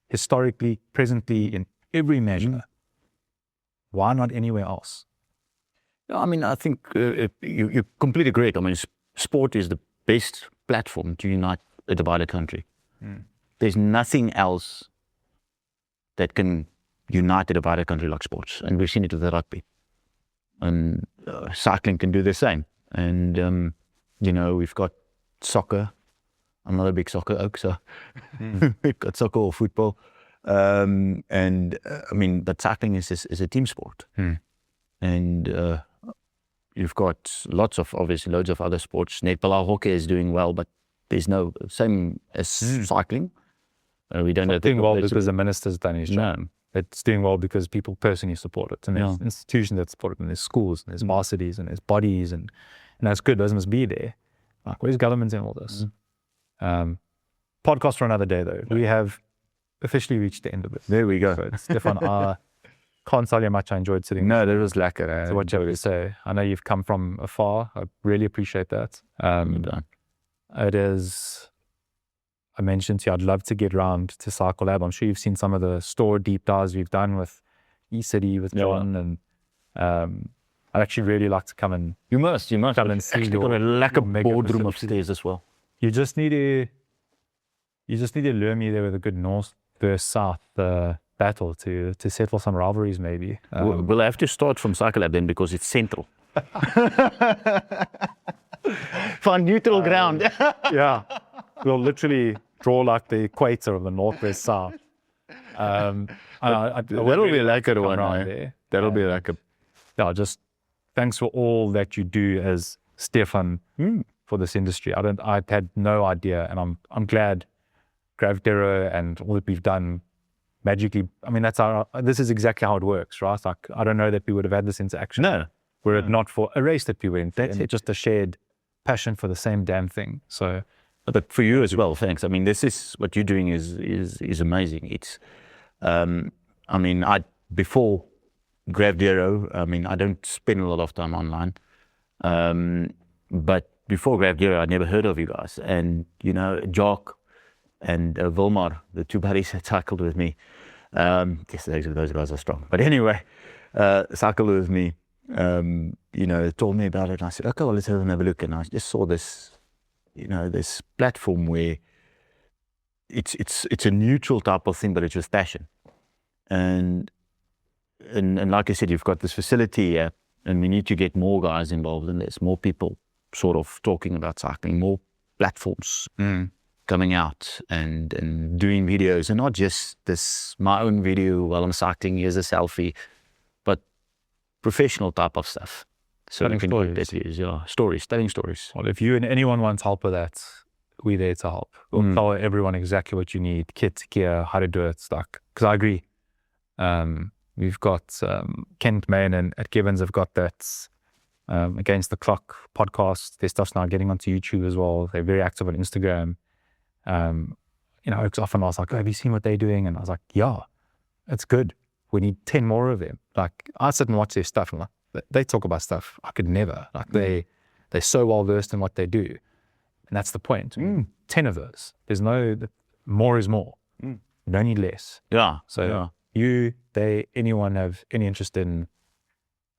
historically, presently, in every measure. Why not anywhere else? I mean, I think you're completely correct. I mean, sport is the best platform to unite a divided country. There's nothing else that can united about a country like sports. And we've seen it with the rugby. And cycling can do the same. And, we've got soccer. I'm not a big soccer oak, so we've got soccer or football. But cycling is a team sport. And you've got loads of other sports. Netball, hockey is doing well, but there's no same as cycling. We don't know. Doing well because the minister's done his job. No. It's doing well because people personally support it. And there's institutions that support it, and there's schools, and there's varsities, and there's bodies, and that's good. Those must be there. Like, where's government in all this? Podcast for another day, though. We have officially reached the end of it. There we go. So, Stephan, I can't tell you how much I enjoyed sitting. No, that was lekker. So what you have to say. I know you've come from afar. I really appreciate that. It is, I mentioned to you, I'd love to get round to Cycle Lab. I'm sure you've seen some of the store deep dives we've done with eCity, with John, and I'd actually really like to come and... You must. Come and see actually got a lekker boardroom upstairs as well. You just need to lure me there with a good north versus south battle to settle some rivalries, maybe. We'll have to start from Cycle Lab then, because it's central. For neutral ground. Yeah. We'll literally draw like the equator of the north versus south. That'll be a lekker one. That'll be like a... Yeah, just thanks for all that you do as Stephan for this industry. I had no idea, and I'm glad Gravdero and all that we've done magically. I mean, this is exactly how it works, right? Like, I don't know that we would have had this interaction. No. Were it not for a race that we went. That's it. Just a shared passion for the same damn thing. So, but for you as well, thanks. I mean, this is what you're doing is amazing. It's, before Gravdero, I don't spend a lot of time online, but before Gravdero, I never heard of you guys. And Jock and Wilmar, the two buddies that cycled with me. Yes, those guys are strong. But anyway, cycled with me. Told me about it, and I said, okay, well, let's have a look. And I just saw this, this platform where it's a neutral type of thing, but it's with passion. And like I said, you've got this facility here, and we need to get more guys involved in this, more people sort of talking about cycling, more platforms coming out and doing videos, and not just my own video while I'm cycling, here's a selfie, but professional type of stuff. So telling stories. Telling stories. Well, if you and anyone wants help with that, we're there to help. We'll tell everyone exactly what you need, kit, gear, how to do it, stuff. Because I agree. We've got Kent Main and at Gibbons have got that Against the Clock podcast. Their stuff's now getting onto YouTube as well. They're very active on Instagram. Often I was like, oh, have you seen what they're doing? And I was like, yeah, it's good. We need 10 more of them. Like, I sit and watch their stuff, and like, they talk about stuff I could never. Like, they're so well versed in what they do. And that's the point. 10 of those. There's more is more. You don't need less. Yeah. So anyone have any interest in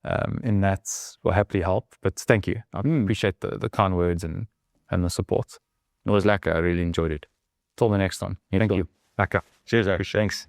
that will happily help. But thank you. I appreciate the kind words and the support. It was lekker. I really enjoyed it. Till the next one. Thank you. Lekker. Cheers, Thanks.